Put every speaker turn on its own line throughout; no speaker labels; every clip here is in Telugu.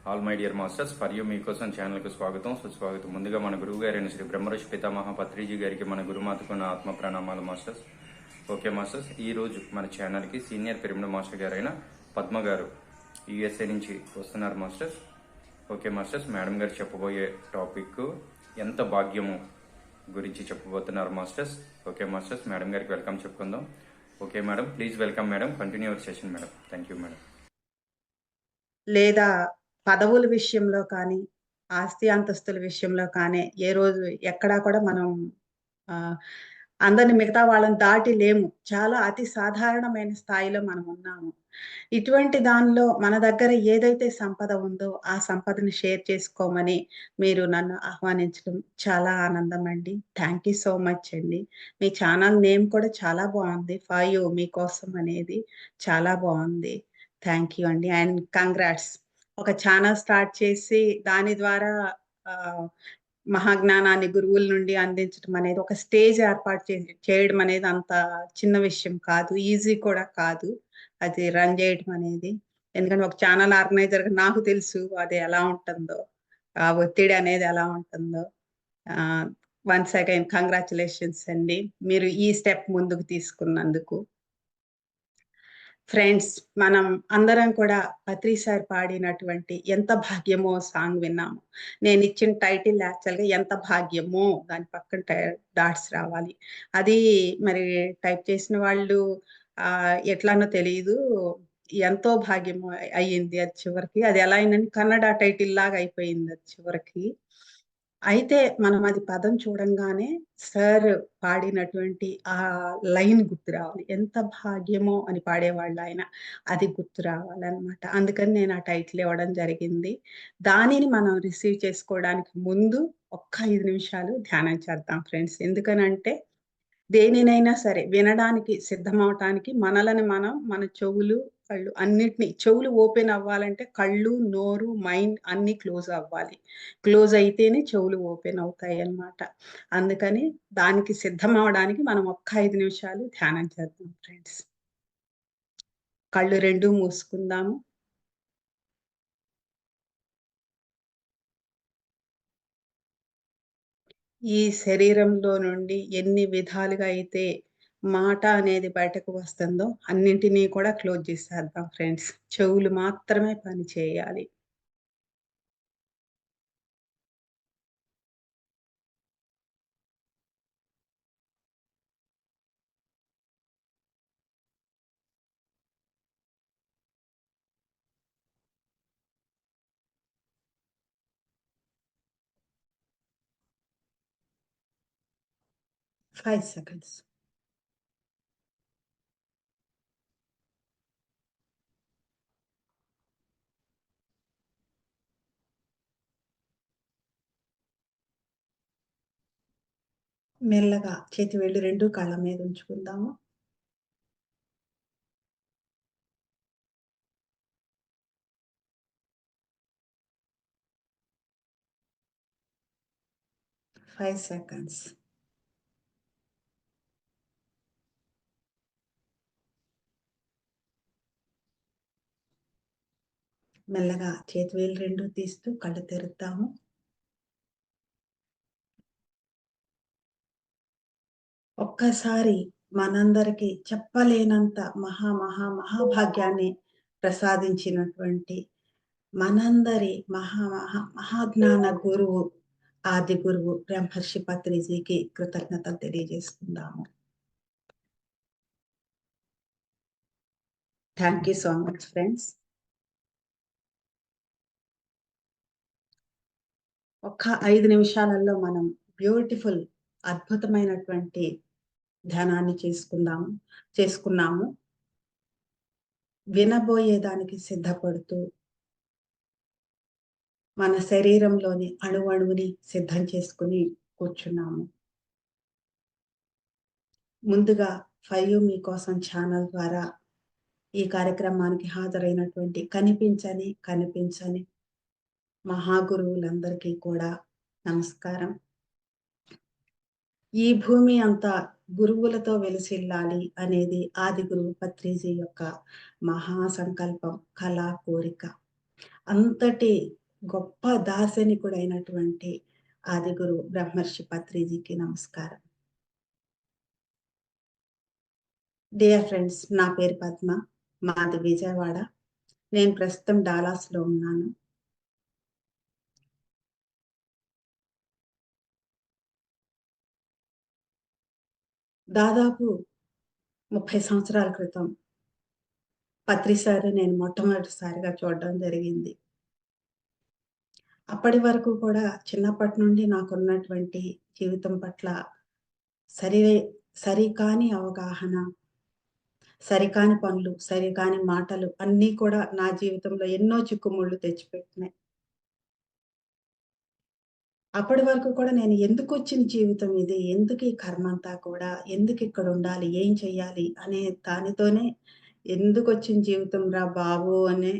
All my dear masters for you మీకోసం ఛానల్కు స్వాగతం సుస్వాగతం. ముందుగా మన గురువు గారైన శ్రీ బ్రహ్మర్షి పితామహ పత్రిజీ గారికి మన గురుమాతకు నా ఆత్మ ప్రణామాలు మాస్టర్స్. ఓకే మాస్టర్స్, ఈ రోజు మన ఛానల్కి సీనియర్ పిరమిడ్ మాస్టర్ గారైన పద్మ గారు యుఎస్ఏ నుంచి వస్తున్నారు మాస్టర్స్. ఓకే మాస్టర్స్, మేడం గారు చెప్పబోయే టాపిక్ ఎంత భాగ్యము గురించి చెప్పబోతున్నారు మాస్టర్స్. ఓకే మాస్టర్స్, మేడం గారికి వెల్కమ్ చెప్పుకుందాం. Okay madam, please welcome madam, continue our session madam. Thank you madam.
లేదా పదవుల విషయంలో కానీ, ఆస్తి అంతస్తుల విషయంలో కానీ, ఏ రోజు ఎక్కడా కూడా మనం ఆహ్, అందరిని మిగతా వాళ్ళని దాటి లేము. చాలా అతి సాధారణమైన స్థాయిలో మనం ఉన్నాము. ఇటువంటి దానిలో మన దగ్గర ఏదైతే సంపద ఉందో, ఆ సంపదని షేర్ చేసుకోమని మీరు నన్ను ఆహ్వానించడం చాలా ఆనందం అండి. థాంక్ యూ సో మచ్ అండి. మీ ఛానల్ నేమ్ కూడా చాలా బావుంది. ఫర్ యూ మీకోసం అనేది చాలా బావుంది. థాంక్ యూ అండి. And congrats. ఒక ఛానల్ స్టార్ట్ చేసి దాని ద్వారా ఆహ్, మహాజ్ఞానాన్ని గురువుల నుండి అందించడం అనేది, ఒక స్టేజ్ ఏర్పాటు చేయడం అనేది అంత చిన్న విషయం కాదు. ఈజీ కూడా కాదు. అది రన్ చేయడం అనేది. ఎందుకంటే ఒక ఛానల్ ఆర్గనైజర్‌గా నాకు తెలుసు అది ఎలా ఉంటుందో. ఆ ఒత్తిడి అనేది ఎలా ఉంటుందో. ఆహ్, వన్స్ అగైన్ కంగ్రాచ్యులేషన్స్ అండి. మీరు ఈ స్టెప్ ముందుకు తీసుకున్నందుకు. ఫ్రెండ్స్, మనం అందరం కూడా పత్రి సార్ పాడినటువంటి 'ఎంత భాగ్యమో' సాంగ్ విన్నాము. నేనిచ్చిన టైటిల్ యాక్చువల్‌గా 'ఎంత భాగ్యమో' దాని పక్కన డాట్స్ రావాలి. అది మరి టైప్ చేసిన వాళ్ళు ఎట్లానో తెలీదు. ఎంతో భాగ్యమో అయ్యింది అది చివరికి. అది ఎలా అయిందంటే కన్నడ టైటిల్ లాగా అయిపోయింది అది చివరికి. అయితే మనం అది పదం చూడంగానే సార్ పాడినటువంటి ఆ లైన్ గుర్తు రావాలి. ఎంత భాగ్యమో అని పాడేవాళ్ళాయన. అది గుర్తు రావాలనమాట. అందుకని నేను ఆ టైటిల్ ఇవ్వడం జరిగింది. దానిని మనం రిసీవ్ చేసుకోవడానికి ముందు ఒక్క 5 నిమిషాలు ధ్యానం చేద్దాం ఫ్రెండ్స్. ఎందుకనంటే దేనినైనా సరే వినడానికి సిద్ధమవటానికి మనలని మనం, మన చెవులు, కళ్ళు అన్నిటిని, చెవులు ఓపెన్ అవ్వాలంటే కళ్ళు, నోరు, మైండ్ అన్నీ క్లోజ్ అవ్వాలి. క్లోజ్ అయితేనే చెవులు ఓపెన్ అవుతాయన్నమాట. అందుకని దానికి సిద్ధమవ్వడానికి మనం ఒక్క 5 నిమిషాలు ధ్యానం చేద్దాం ఫ్రెండ్స్. కళ్ళు 2 మూసుకుందాము. ఈ శరీరంలో నుండి ఎన్ని విధాలుగా అయితే మాట అనేది బయటకు వస్తుందో అన్నింటినీ కూడా క్లోజ్ చేసేద్దాం ఫ్రెండ్స్. చెవులు మాత్రమే పని చేయాలి. Five seconds. మెల్లగా చేతి వేళ్ళు 2 కళ్ళ మీద ఉంచుకుందాము. Five seconds. మెల్లగా చేతి వేళ్ళు 2 తీస్తూ కళ్ళు తెరుద్దాము. ఒక్కసారి మనందరికీ చెప్పలేనంత మహాభాగ్యాన్ని ప్రసాదించినటువంటి మనందరి మహాజ్ఞాన గురువు, ఆది గురువు బ్రహ్మర్షి పత్రిజీకి కృతజ్ఞతలు తెలియజేసుకుందాము. Thank you so much friends. ఒక్క 5 నిమిషాలలో మనం బ్యూటిఫుల్ అద్భుతమైనటువంటి ధ్యానాన్ని చేసుకున్నాము. వినబోయేదానికి సిద్ధపడుతూ మన శరీరంలోని అణువణువుని సిద్ధం చేసుకొని కూర్చున్నాము. ముందుగా ఫర్ యూ మీకోసం ఛానల్ ద్వారా ఈ కార్యక్రమానికి హాజరైనటువంటి కనిపించని మహాగురువులందరికీ కూడా నమస్కారం. ఈ భూమి అంతా గురువులతో వెలిసిల్లాలి అనేది ఆది గురువు పత్రిజీ యొక్క మహా సంకల్పం, కళ, కోరిక. అంతటి గొప్ప దార్శనికుడైనటువంటి ఆదిగురు బ్రహ్మర్షి పత్రిజీకి నమస్కారం. డియర్ ఫ్రెండ్స్, నా పేరు పద్మ. మాది విజయవాడ. నేను ప్రస్తుతం డాలాస్‌లో ఉన్నాను. దాదాపు 30 సంవత్సరాల క్రితం పత్రి సార్‌ని నేను మొట్టమొదటిసారిగా చూడడం జరిగింది. అప్పటి వరకు కూడా చిన్నప్పటి నుండి నాకున్నటువంటి జీవితం పట్ల సరి సరికాని అవగాహన, సరికాని పనులు, సరికాని మాటలు అన్నీ కూడా నా జీవితంలో ఎన్నో చిక్కుముళ్ళు తెచ్చిపెట్టినాయి. అప్పటి వరకు కూడా నేను ఎందుకొచ్చిన జీవితం ఇది? ఎందుకు ఈ కర్మంతా కూడా? ఎందుకిక్కడుండాలి? ఏం చెయ్యాలి? అనే దానితోనే ఎందుకొచ్చిన జీవితం రా బాబు! అని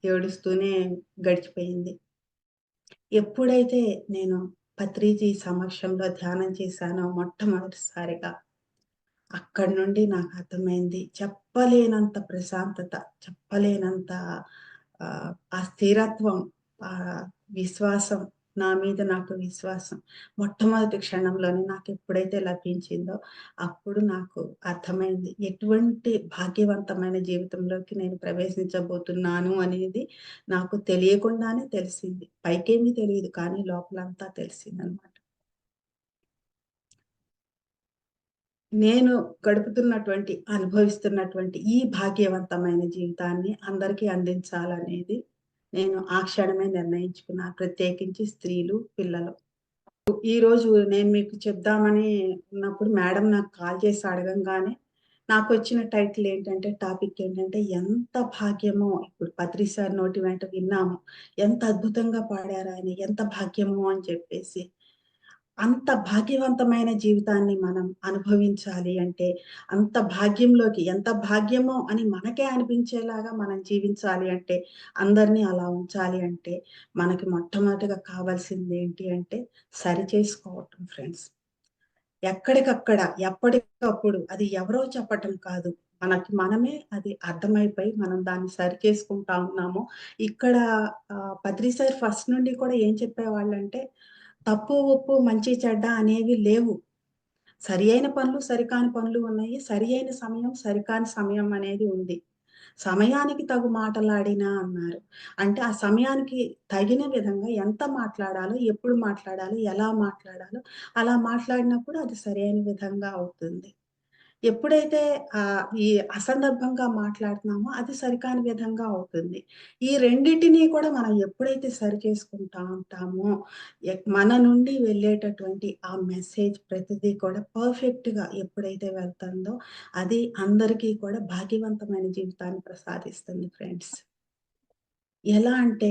ఏడుస్తూనే గడిచిపోయింది. ఎప్పుడైతే నేను పత్రిజీ సమక్షంలో ధ్యానం చేశానో మొట్టమొదటిసారిగా, అక్కడి నుండి నాకర్థమైంది. చెప్పలేనంత ప్రశాంతత, చెప్పలేనంత ఆ స్థిరత్వం, ఆహ్, విశ్వాసం, నా మీద నాకు విశ్వాసం మొట్టమొదటి క్షణంలోనే నాకెప్పుడైతే లభించిందో, అప్పుడు నాకు అర్థమైంది. ఎటువంటి భాగ్యవంతమైన జీవితంలోకి నేను ప్రవేశించబోతున్నాను అనేది నాకు తెలియకుండానే తెలిసింది. పైకేమీ తెలీదు, కానీ లోపలంతా తెలిసిందనమాట. నేను అనుభవిస్తున్నటువంటి ఈ భాగ్యవంతమైన జీవితాన్ని అందరికీ అందించాలనేది నేను ఆ క్షణమే నిర్ణయించుకున్నా. ప్రత్యేకించి స్త్రీలు, పిల్లలు. ఈరోజు నేను మీకు చెప్దామని ఉన్నప్పుడు మేడం నాకు కాల్ చేసి అడగంగానే నాకొచ్చిన టైటిల్ ఏంటంటే, టాపిక్ ఏంటంటే, ఎంత భాగ్యమో ఇప్పుడు పత్రి సార్ నోటి వెంట విన్నాము. ఎంత అద్భుతంగా పాడారాయన, ఎంత భాగ్యమో అని చెప్పేసి. అంత భాగ్యవంతమైన జీవితాన్ని మనం అనుభవించాలి అంటే, అంత భాగ్యంలోకి ఎంత భాగ్యమో అని మనకే అనిపించేలాగా మనం జీవించాలి అంటే, అందరిని అలా ఉంచాలి అంటే, మనకి మొట్టమొదటిగా కావాల్సిందేంటి అంటే, సరిచేసుకోవటం ఫ్రెండ్స్. ఎక్కడికక్కడ, ఎప్పటికప్పుడు అది ఎవరో చెప్పటం కాదు. మనకి మనమే అది అర్థమైపోయి మనం దాన్ని సరిచేసుకుంటా ఉన్నాము. ఇక్కడ పత్రి సార్ ఫస్ట్ నుండి కూడా ఏం చెప్పేవాళ్ళంటే, తప్పు, ఒప్పు, మంచి, చెడ్డ అనేవి లేవు. సరి అయిన పనులు, సరికాని పనులు ఉన్నాయి. సరి అయిన సమయం, సరికాని సమయం అనేది ఉంది. సమయానికి తగు మాటలాడినా అన్నారు. అంటే ఆ సమయానికి తగిన విధంగా ఎంత మాట్లాడాలో, ఎప్పుడు మాట్లాడాలో, ఎలా మాట్లాడాలో అలా మాట్లాడినప్పుడు అది సరైన విధంగా అవుతుంది. ఎప్పుడైతే ఈ అసందర్భంగా మాట్లాడుతున్నామో అది సరికాని విధంగా అవుతుంది. ఈ రెండిటిని కూడా మనం ఎప్పుడైతే సరిచేసుకుంటా ఉంటామో, మన నుండి వెళ్ళేటటువంటి ఆ మెసేజ్ ప్రతిదీ కూడా పర్ఫెక్ట్‌గా ఎప్పుడైతే వెళ్తుందో, అది అందరికీ కూడా భాగ్యవంతమైన జీవితాన్ని ప్రసాదిస్తుంది ఫ్రెండ్స్. ఎలా అంటే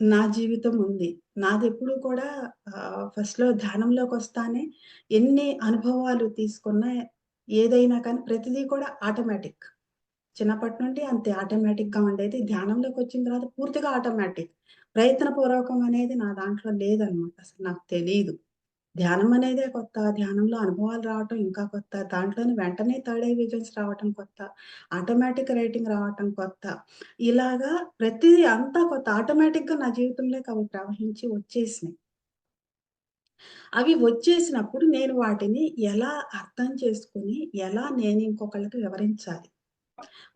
నా జీవితం ఉంది. నాదెప్పుడు కూడా ఫస్ట్‌లో ధ్యానంలోకొస్తానే ఎన్ని అనుభవాలు తీసుకున్నా ఏదైనా కానీ ప్రతిదీ కూడా ఆటోమేటిక్. చిన్నప్పటి నుండి అంతే ఆటోమేటిక్‌గా ఉండేది. ధ్యానంలోకొచ్చిన తర్వాత పూర్తిగా ఆటోమేటిక్. ప్రయత్నపూర్వకం అనేది నా దాంట్లో లేదనమాట. అసలు నాకు తెలీదు. ధ్యానం అనేదే కొత్త. ధ్యానంలో అనుభవాలు రావటం ఇంకా కొత్త. దాంట్లోని వెంటనే థర్డ్ ఐ విజన్స్ రావటం కొత్త. ఆటోమేటిక్ రైటింగ్ రావటం కొత్త. ఇలాగా ప్రతిది అంతా కొత్త. ఆటోమేటిక్‌గా నా జీవితంలోకి అవి ప్రవహించి వచ్చేసినాయి. అవి వచ్చేసినప్పుడు నేను వాటిని ఎలా అర్థం చేసుకొని, ఎలా నేను ఇంకొకళ్ళకి వివరించాలి?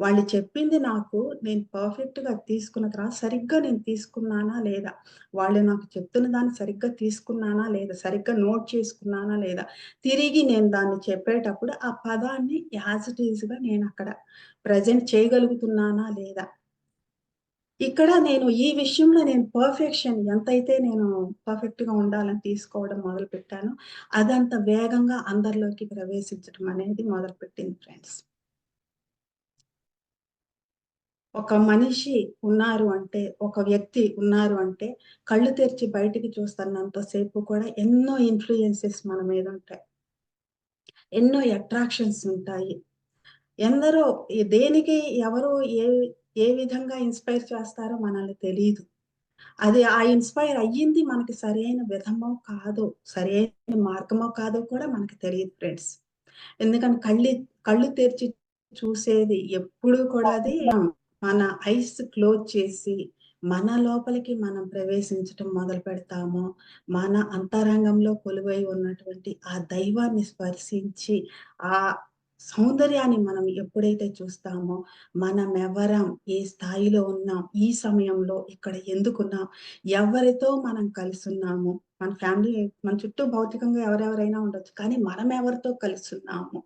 వాళ్ళు చెప్పింది నాకు నేను పర్ఫెక్ట్‌గా తీసుకున్న తర్వాత సరిగ్గా నేను తీసుకున్నానా లేదా? వాళ్ళు నాకు చెప్తున్న దాన్ని సరిగ్గా తీసుకున్నానా లేదా? సరిగ్గా నోట్ చేసుకున్నానా లేదా? తిరిగి నేను దాన్ని చెప్పేటప్పుడు ఆ పదాన్ని యాజ్ ఇట్ ఈజ్‌గా నేనక్కడ ప్రెజెంట్ చేయగలుగుతున్నానా లేదా? ఇక్కడ నేను ఈ విషయంలో నేను పర్ఫెక్షన్ ఎంతైతే నేను పర్ఫెక్ట్‌గా ఉండాలని తీసుకోవడం మొదలుపెట్టానో, అదంత వేగంగా అందరిలోకి ప్రవేశించడం అనేది మొదలుపెట్టింది ఫ్రెండ్స్. ఒక మనిషి ఉన్నారు అంటే, ఒక వ్యక్తి ఉన్నారు అంటే, కళ్ళు తెరిచి బయటికి చూస్తున్నంత సేపు కూడా ఎన్నో ఇన్‌ఫ్లూయెన్సెస్ మన మీదుంటాయి. ఎన్నో అట్రాక్షన్స్ ఉంటాయి. ఎందరో దేనికి ఎవరు ఏ ఏ విధంగా ఇన్‌స్పైర్ చేస్తారో మనల్ని తెలీదు. అది ఆ ఇన్‌స్పైర్ అయ్యింది మనకి సరైన విధమో కాదో, సరైన మార్గమో కాదో కూడా మనకు తెలీదు ఫ్రెండ్స్. ఎందుకని కళ్ళు తెరిచి చూసేది ఎప్పుడు కూడా అది మన ఐస్ క్లోజ్ చేసి మన లోపలికి మనం ప్రవేశించటం మొదలు పెడతామో, మన అంతరంగంలో కొలువై ఉన్నటువంటి ఆ దైవాన్ని స్పర్శించి, ఆ సౌందర్యాన్ని మనం ఎప్పుడైతే చూస్తామో, మనమెవరం, ఏ స్థాయిలో ఉన్నాం, ఈ సమయంలో ఇక్కడ ఎందుకున్నాం, ఎవరితో మనం కలిసున్నాము, మన ఫ్యామిలీ, మన చుట్టూ భౌతికంగా ఎవరెవరైనా ఉండొచ్చు. కానీ మనం ఎవరితో కలిసున్నాము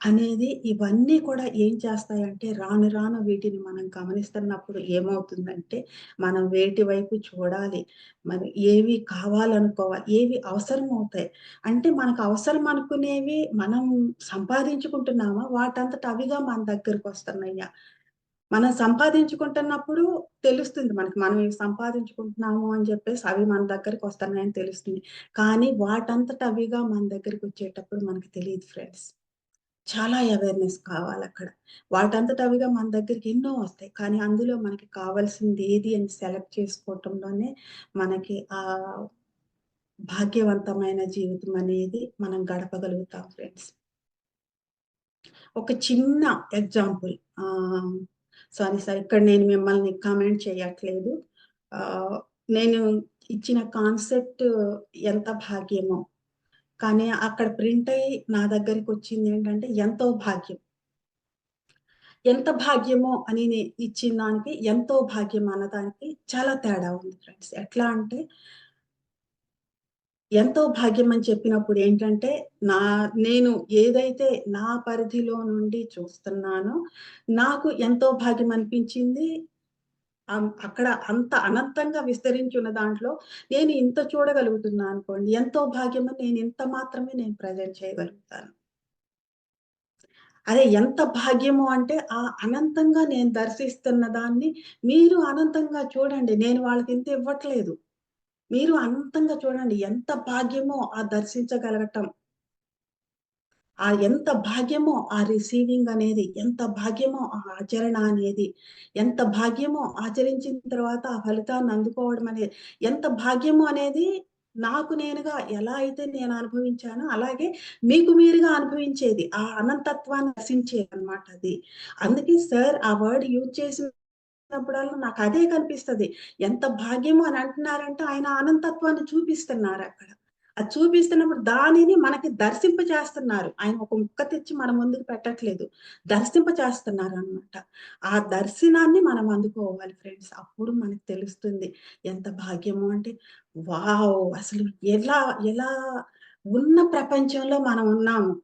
అనేది ఇవన్నీ కూడా ఏం చేస్తాయంటే రాను రాను వీటిని మనం గమనిస్తున్నప్పుడు ఏమవుతుందంటే, మనం వేటి వైపు చూడాలి, మరి ఏవి కావాలనుకోవాలి, ఏవి అవసరమవుతాయి. అంటే మనకు అవసరం అనుకునేవి మనం సంపాదించుకుంటున్నామా? వాటంతట అవిగా మన దగ్గరకొస్తున్నాయా? మనం సంపాదించుకుంటున్నప్పుడు తెలుస్తుంది మనకి. మనం ఇవి సంపాదించుకుంటున్నాము అని చెప్పేసి అవి మన దగ్గరకొస్తున్నాయని తెలుస్తుంది. కానీ వాటంతట అవిగా మన దగ్గరికొచ్చేటప్పుడు మనకు తెలీదు ఫ్రెండ్స్. చాలా అవేర్‌నెస్ కావాలక్కడ. వాటంతట అవిగా మన దగ్గరికి ఎన్నో వస్తాయి. కానీ అందులో మనకి కావాల్సింది ఏది అని సెలెక్ట్ చేసుకోవటంలోనే మనకి భాగ్యవంతమైన జీవితం అనేది మనం గడపగలుగుతాం ఫ్రెండ్స్. ఒక చిన్న ఎగ్జాంపుల్. ఆహ్, సారీ ఇక్కడ నేను మిమ్మల్ని కామెంట్ చేయట్లేదు. ఆహ్, నేను ఇచ్చిన కాన్సెప్ట్ ఎంత భాగ్యమో, కానీ అక్కడ ప్రింట్ అయ్యి నా దగ్గరికొచ్చిందేంటంటే ఎంతో భాగ్యం. ఎంత భాగ్యమో అని ఇచ్చిన దానికి, ఎంతో భాగ్యం అన్నదానికి చాలా తేడా ఉంది ఫ్రెండ్స్. ఎట్లా అంటే, ఎంతో భాగ్యం అని చెప్పినప్పుడు ఏంటంటే, నా నేను ఏదైతే నా పరిధిలో నుండి చూస్తున్నానో, నాకు ఎంతో భాగ్యం అనిపించింది. అక్కడ అంత అనంతంగా విస్తరించి ఉన్న దాంట్లో నేను ఇంత చూడగలుగుతున్నా అనుకోండి. ఎంతో భాగ్యమని నేను ఇంత మాత్రమే నేను ప్రెజెంట్ చేయగలుగుతాను. అదే ఎంత భాగ్యము అంటే, ఆ అనంతంగా నేను దర్శిస్తున్న దాన్ని మీరు అనంతంగా చూడండి. నేను వాళ్ళకింత ఇవ్వట్లేదు. మీరు అనంతంగా చూడండి. ఎంత భాగ్యమో ఆ దర్శించగలగటం. ఎంత భాగ్యమో ఆ రిసీవింగ్ అనేది, ఎంత భాగ్యమో ఆ ఆచరణ అనేది, ఎంత భాగ్యమో ఆచరించిన తర్వాత ఆ ఫలితాన్ని అందుకోవడం అనేది, ఎంత భాగ్యమో అనేది నాకు నేనుగా ఎలా అయితే నేను అనుభవించానో, అలాగే మీకు మీరుగా అనుభవించేది. ఆ అనంతత్వాన్ని దర్శించేదనమాట అది. అందుకే సార్ ఆ వర్డ్ యూజ్ చేసినప్పుడల్లా నాకదే కనిపిస్తది. ఎంత భాగ్యమో అని అంటున్నారంటే ఆయన అనంతత్వాన్ని చూపిస్తున్నారక్కడ. అది చూపిస్తున్నప్పుడు దానిని మనకి దర్శింపచేస్తున్నారు. ఆయన ఒక ముక్క తెచ్చి మన ముందుకు పెట్టట్లేదు. దర్శింపచేస్తున్నారనమాట. ఆ దర్శనాన్ని మనం అందుకోవాలి ఫ్రెండ్స్. అప్పుడు మనకు తెలుస్తుంది. ఎంత భాగ్యము అంటే, వావ్! అసలు ఎలా ఎలా ఉన్న ప్రపంచంలో మనం ఉన్నాము.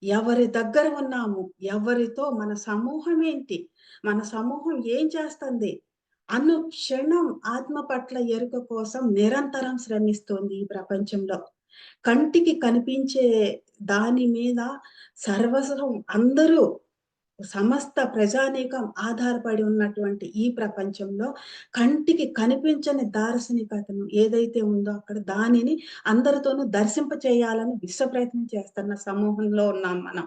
ఎవరి దగ్గర ఉన్నాము? ఎవరితో మన సమూహం ఏంటి? మన సమూహం ఏం చేస్తుంది? అనుక్షణం ఆత్మ పట్ల ఎరుక కోసం నిరంతరం శ్రమిస్తోంది ఈ ప్రపంచంలో. కంటికి కనిపించే దాని మీద సర్వస్వం అందరూ సమస్త ప్రజానీకం ఆధారపడి ఉన్నటువంటి ఈ ప్రపంచంలో కంటికి కనిపించని దార్శనికతను ఏదైతే ఉందో అక్కడ దానిని అందరితోనూ దర్శింప చేయాలని విశ్వ ప్రయత్నం చేస్తున్న సమూహంలో ఉన్నాం మనం.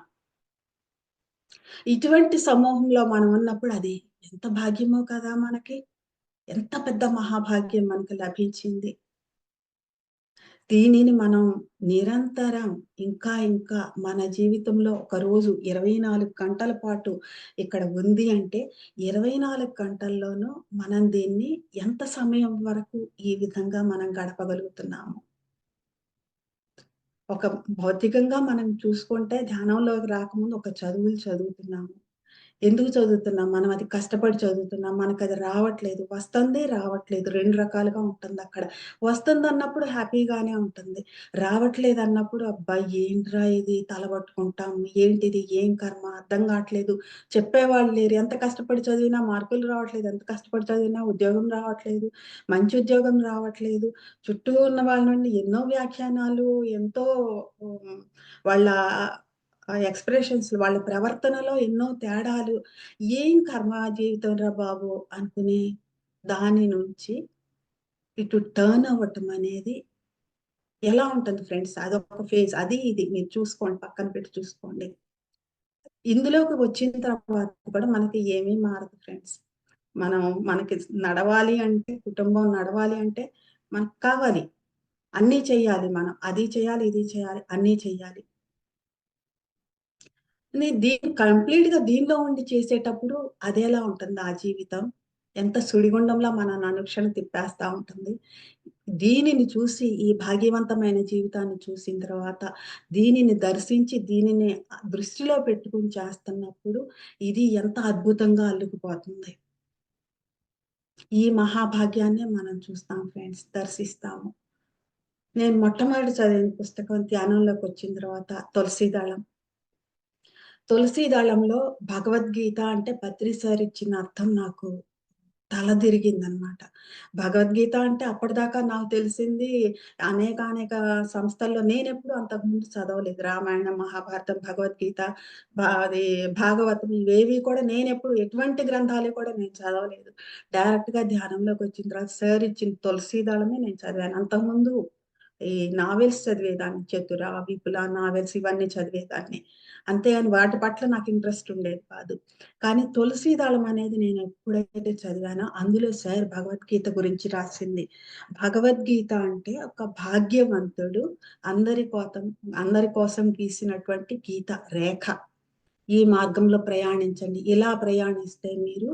ఇటువంటి సమూహంలో మనం ఉన్నప్పుడు అది ఎంత భాగ్యమో కదా మనకి. ఎంత పెద్ద మహాభాగ్యం మనకు లభించింది. దీనిని మనం నిరంతరం ఇంకా మన జీవితంలో ఒక రోజు 24 గంటల పాటు ఇక్కడ ఉంది అంటే, 24 గంటల్లోనూ మనం దీన్ని ఎంత సమయం వరకు ఈ విధంగా మనం గడపగలుగుతున్నాము. ఒక భౌతికంగా మనం చూసుకుంటే ధ్యానంలోకి రాకముందు ఒక చదువులు చదువుతున్నాము. ఎందుకు చదువుతున్నాం? మనం అది కష్టపడి చదువుతున్నాం. మనకది రావట్లేదు. వస్తుంది, రావట్లేదు. 2 రకాలుగా ఉంటుందక్కడ. వస్తుందన్నప్పుడు హ్యాపీగానే ఉంటుంది. రావట్లేదన్నప్పుడు అబ్బా! ఏంట్రా ఇది తల పట్టుకుంటాం. ఏంటిది? ఏం కర్మ? అర్థం కావట్లేదు. చెప్పేవాళ్ళు లేరు. ఎంత కష్టపడి చదివినా మార్కులు రావట్లేదు. ఎంత కష్టపడి చదివినా ఉద్యోగం రావట్లేదు. మంచి ఉద్యోగం రావట్లేదు. చుట్టూ ఉన్న వాళ్ళ నుండి ఎన్నో వ్యాఖ్యానాలు, ఎంతో హ్మ్, వాళ్ళ ఎక్స్‌ప్రెషన్స్ వాళ్ళ ప్రవర్తనలో ఎన్నో తేడాలు. ఏం కర్మ జీవితంరా బాబు! అనుకుని దాని నుంచి ఇటు టర్న్ అవ్వటం అనేది ఎలా ఉంటుంది ఫ్రెండ్స్? అదొక ఫేజ్. అది ఇది మీరు చూసుకోండి. పక్కన పెట్టి చూసుకోండి. ఇందులోకి వచ్చిన తర్వాత కూడా మనకి ఏమీ మారదు ఫ్రెండ్స్. మనం మనకి నడవాలి అంటే, కుటుంబం నడవాలి అంటే మనకు కావాలి. అన్నీ చెయ్యాలి మనం. అది చేయాలి, ఇది చేయాలి, అన్నీ చెయ్యాలి. కంప్లీట్ గా దీనిలో ఉండి చేసేటప్పుడు అదేలా ఉంటుంది ఆ జీవితం. ఎంత సుడిగుండంలా మనల్ని అనుక్షణం తిప్పేస్తా ఉంటుంది. దీనిని చూసి ఈ భాగ్యవంతమైన జీవితాన్ని చూసిన తర్వాత దీనిని దర్శించి దీనిని దృష్టిలో పెట్టుకొని చేస్తున్నప్పుడు ఇది ఎంత అద్భుతంగా అల్లుకుపోతుంది. ఈ మహాభాగ్యాన్నే మనం చూస్తాం ఫ్రెండ్స్, దర్శిస్తాము. నేను మొట్టమొదటి చదివిన పుస్తకం ధ్యానంలోకొచ్చిన తర్వాత తులసీదళం. తులసీదళంలో భగవద్గీత అంటే పత్రి సార్ ఇచ్చిన అర్థం నాకు తలదిరిగిందనమాట. భగవద్గీత అంటే అప్పటిదాకా నాకు తెలిసింది అనేక సంస్థల్లో నేనెప్పుడు అంతకుముందు చదవలేదు. రామాయణం, మహాభారతం, భగవద్గీత, అది భాగవతం ఇవేవి కూడా నేనెప్పుడు ఎటువంటి గ్రంథాలు కూడా నేను చదవలేదు. డైరెక్ట్‌గా ధ్యానంలోకొచ్చిన తర్వాత సార్ ఇచ్చిన తులసీదళమే నేను చదివాను. అంతకుముందు ఈ నావెల్స్ చదివేదాన్ని. 'చతుర', 'విపుల' నావెల్స్ ఇవన్నీ చదివేదాన్ని. అంతేగాని వాటి పట్ల నాకు ఇంట్రెస్ట్ ఉండేది కాదు. కానీ 'తులసీ దళం' అనేది నేను ఎప్పుడైతే చదివానో అందులో సార్ భగవద్గీత గురించి రాసింది. భగవద్గీత అంటే ఒక భాగ్యవంతుడు అందరి కోసం గీసినటువంటి గీత రేఖ. ఈ మార్గంలో ప్రయాణించండి. ఇలా ప్రయాణిస్తే మీరు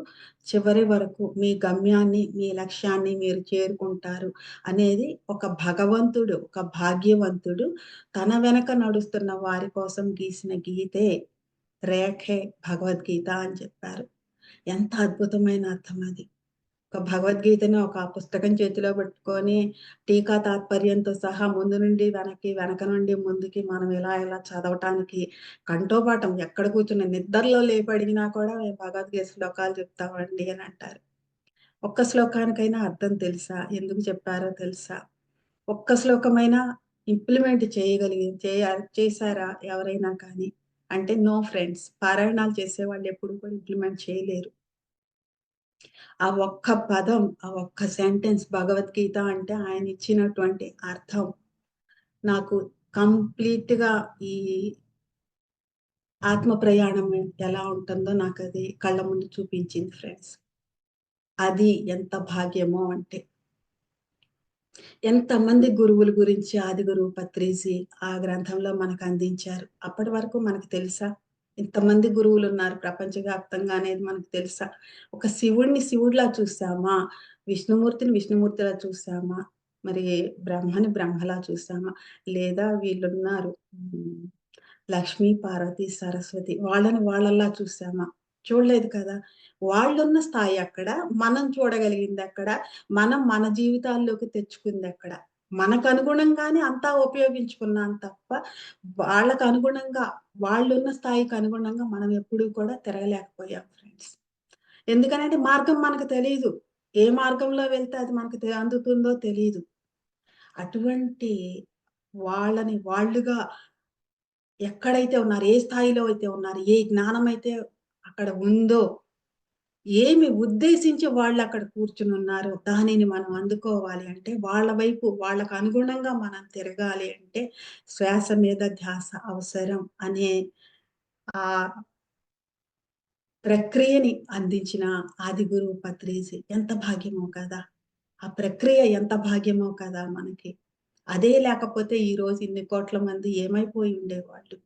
చివరి వరకు మీ గమ్యాన్ని, మీ లక్ష్యాన్ని మీరు చేరుకుంటారు అనేది ఒక భగవంతుడు, ఒక భాగ్యవంతుడు తన వెనక నడుస్తున్న వారి కోసం గీసిన గీతే, రేఖే భగవద్గీత అని చెప్పారు. ఎంత అద్భుతమైన అర్థం అది. ఒక భగవద్గీతని ఒక పుస్తకం చేతిలో పట్టుకొని టీకా తాత్పర్యంతో సహా ముందు నుండి వెనక్కి, వెనక నుండి ముందుకి మనం ఇలా చదవటానికి కంఠోపాఠం ఎక్కడ కూర్చుని నిద్రలో లేపి అడిగినా కూడా మేము భగవద్గీత శ్లోకాలు చెప్తామండి అని అంటారు. ఒక్క శ్లోకానికైనా అర్థం తెలుసా? ఎందుకు చెప్పారో తెలుసా? ఒక్క శ్లోకమైనా ఇంప్లిమెంట్ చేశారా ఎవరైనా కానీ? అంటే నో ఫ్రెండ్స్. పారాయణాలు చేసేవాళ్ళు ఎప్పుడు కూడా ఇంప్లిమెంట్ చేయలేరు. ఆ ఒక్క పదం, ఆ ఒక్క సెంటెన్స్ భగవద్గీత అంటే ఆయన ఇచ్చినటువంటి అర్థం నాకు కంప్లీట్‌గా ఈ ఆత్మ ప్రయాణం ఎలా ఉంటుందో నాకది కళ్ళ ముందు చూపించింది ఫ్రెండ్స్. అది ఎంత భాగ్యమో అంటే. ఎంతమంది గురువుల గురించి ఆదిగురువు పత్రిజీ ఆ గ్రంథంలో మనకు అందించారు. అప్పటి వరకు మనకు తెలుసా? ఇంతమంది గురువులున్నారు ప్రపంచవ్యాప్తంగా అనేది మనకు తెలుసా? ఒక శివుడిని శివుడిలా చూసామా? విష్ణుమూర్తిని విష్ణుమూర్తిలా చూసామా? మరి బ్రహ్మని బ్రహ్మలా చూసామా? లేదా వీళ్ళున్నారు లక్ష్మీ, పార్వతి, సరస్వతి వాళ్ళని వాళ్ళలా చూసామా? చూడలేదు కదా! వాళ్ళున్న స్థాయి అక్కడ. మనం చూడగలిగిందెక్కడ? మనం మన జీవితాల్లోకి తెచ్చుకుందెక్కడ? మనకనుగుణంగానే అంతా ఉపయోగించుకున్నాం తప్ప, వాళ్ళకనుగుణంగా వాళ్ళున్న స్థాయికి అనుగుణంగా మనం ఎప్పుడూ కూడా తిరగలేకపోయాం ఫ్రెండ్స్. ఎందుకనంటే మార్గం మనకు తెలీదు. ఏ మార్గంలో వెళ్తే అది మనకు అందుతుందో తెలీదు. అటువంటి వాళ్ళని వాళ్ళుగా ఎక్కడైతే ఉన్నారు, ఏ స్థాయిలో అయితే ఉన్నారు, ఏ జ్ఞానమైతే అక్కడ ఉందో, ఏమి ఉద్దేశించి వాళ్ళక్కడ కూర్చునున్నారో, దానిని మనం అందుకోవాలి అంటే, వాళ్ళ వైపు వాళ్ళకు అనుగుణంగా మనం తిరగాలి అంటే, శ్వాస మీద ధ్యాస అవసరం అనే ఆ ప్రక్రియని అందించిన ఆదిగురువు పత్రిజీ ఎంత భాగ్యమో కదా! ఆ ప్రక్రియ ఎంత భాగ్యమో కదా మనకి. అదే లేకపోతే ఈరోజు ఇన్ని కోట్ల మంది ఏమైపోయి ఉండేవాళ్ళు.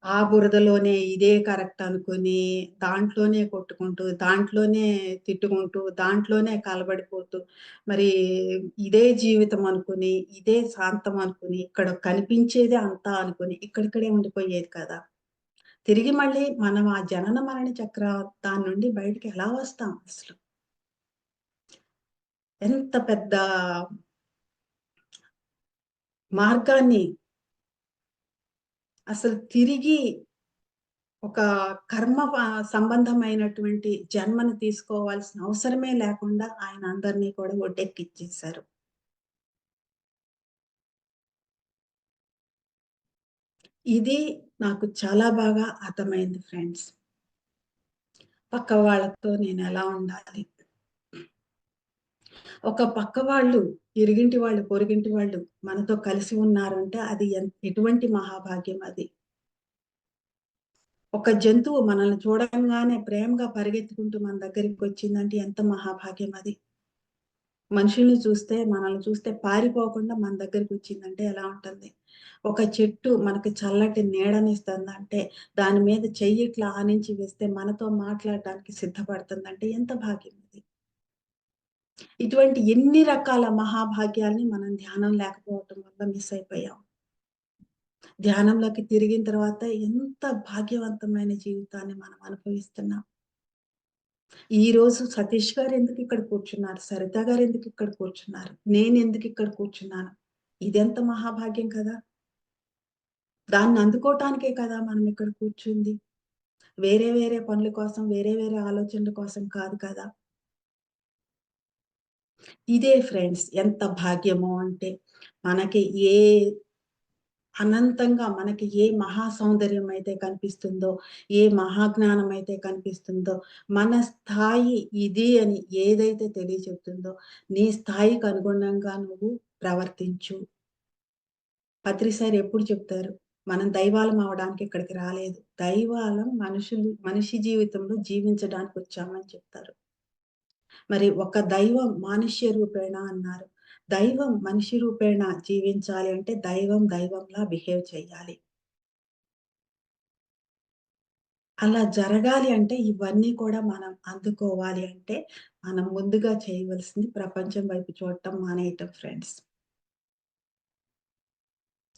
ఆ బురదలోనే ఇదే కరెక్ట్ అనుకుని, దాంట్లోనే కొట్టుకుంటూ, దాంట్లోనే తిట్టుకుంటూ, దాంట్లోనే కలబడిపోతూ, మరి ఇదే జీవితం అనుకుని, ఇదే శాంతం అనుకుని, ఇక్కడ కనిపించేదే అంతా అనుకుని, ఇక్కడిక్కడే ఉండిపోయేది కదా! తిరిగి మళ్ళీ మనం ఆ జనన మరణ దాని నుండి బయటికి ఎలా వస్తాం అసలు? ఎంత పెద్ద మార్గాన్ని అసలు తిరిగి ఒక సంబంధమైనటువంటి జన్మను తీసుకోవాల్సిన అవసరమే లేకుండా ఆయన అందరిని కూడా ఒడ్డెక్కిచ్చేశారు. ఇది నాకు చాలా బాగా అర్థమైంది ఫ్రెండ్స్. పక్క వాళ్ళతో నేనెలా ఉండాలి? ఒక పక్క వాళ్ళు, ఇరుగింటి వాళ్ళు, పొరుగింటి వాళ్ళు మనతో కలిసి ఉన్నారంటే అది ఎటువంటి మహాభాగ్యం అది. ఒక జంతువు మనల్ని చూడంగానే ప్రేమగా పరిగెత్తుకుంటూ మన దగ్గరికొచ్చిందంటే ఎంత మహాభాగ్యం అది. మనల్ని చూస్తే పారిపోకుండా మన దగ్గరికొచ్చిందంటే ఎలా ఉంటుంది? ఒక చెట్టు మనకి చల్లటి నీడనిస్తుందంటే, దాని మీద చెయ్యి ఇట్లా ఆనించి వేస్తే మనతో మాట్లాడటానికి సిద్ధపడుతుందంటే ఎంత భాగ్యం ఇది. ఇటువంటి ఎన్ని రకాల మహాభాగ్యాల్ని మనం ధ్యానం లేకపోవటం వల్ల మిస్ అయిపోయాం. ధ్యానంలోకి తిరిగిన తర్వాత ఎంత భాగ్యవంతమైన జీవితాన్ని మనం అనుభవిస్తున్నాం. ఈరోజు సతీష్ గారు ఎందుకు ఇక్కడ కూర్చున్నారు? సరిత గారు ఎందుకు ఇక్కడ కూర్చున్నారు? నేనెందుకు ఇక్కడ కూర్చున్నాను? ఇదెంత మహాభాగ్యం కదా! దాన్ని అందుకోవటానికే కదా మనం ఇక్కడ కూర్చుంది. వేరే వేరే పనుల కోసం, వేరే వేరే ఆలోచనల కోసం కాదు కదా! ఇదే ఫ్రెండ్స్ ఎంత భాగ్యమో అంటే, మనకి ఏ అనంతంగా మనకి ఏ మహా సౌందర్యం అయితే కనిపిస్తుందో, ఏ మహాజ్ఞానం అయితే కనిపిస్తుందో, మన స్థాయి ఇది అని ఏదైతే తెలియచెప్తుందో, నీ స్థాయికి అనుగుణంగా నువ్వు ప్రవర్తించు. పత్రి సార్ ఎప్పుడు చెప్తారు? మనం దైవాలం అవ్వడానికి ఇక్కడికి రాలేదు. దైవాలం మనిషి జీవితంలో జీవించడానికొచ్చామని చెప్తారు. మరి ఒక దైవం మానుష్య రూపేణ అన్నారు. దైవం మనిషి రూపేణ జీవించాలి అంటే దైవం దైవంలా బిహేవ్ చేయాలి. అలా జరగాలి అంటే ఇవన్నీ కూడా మనం అందుకోవాలి అంటే మనం ముందుగా చేయవలసింది ప్రపంచం వైపు చూడటం మానేయటం ఫ్రెండ్స్.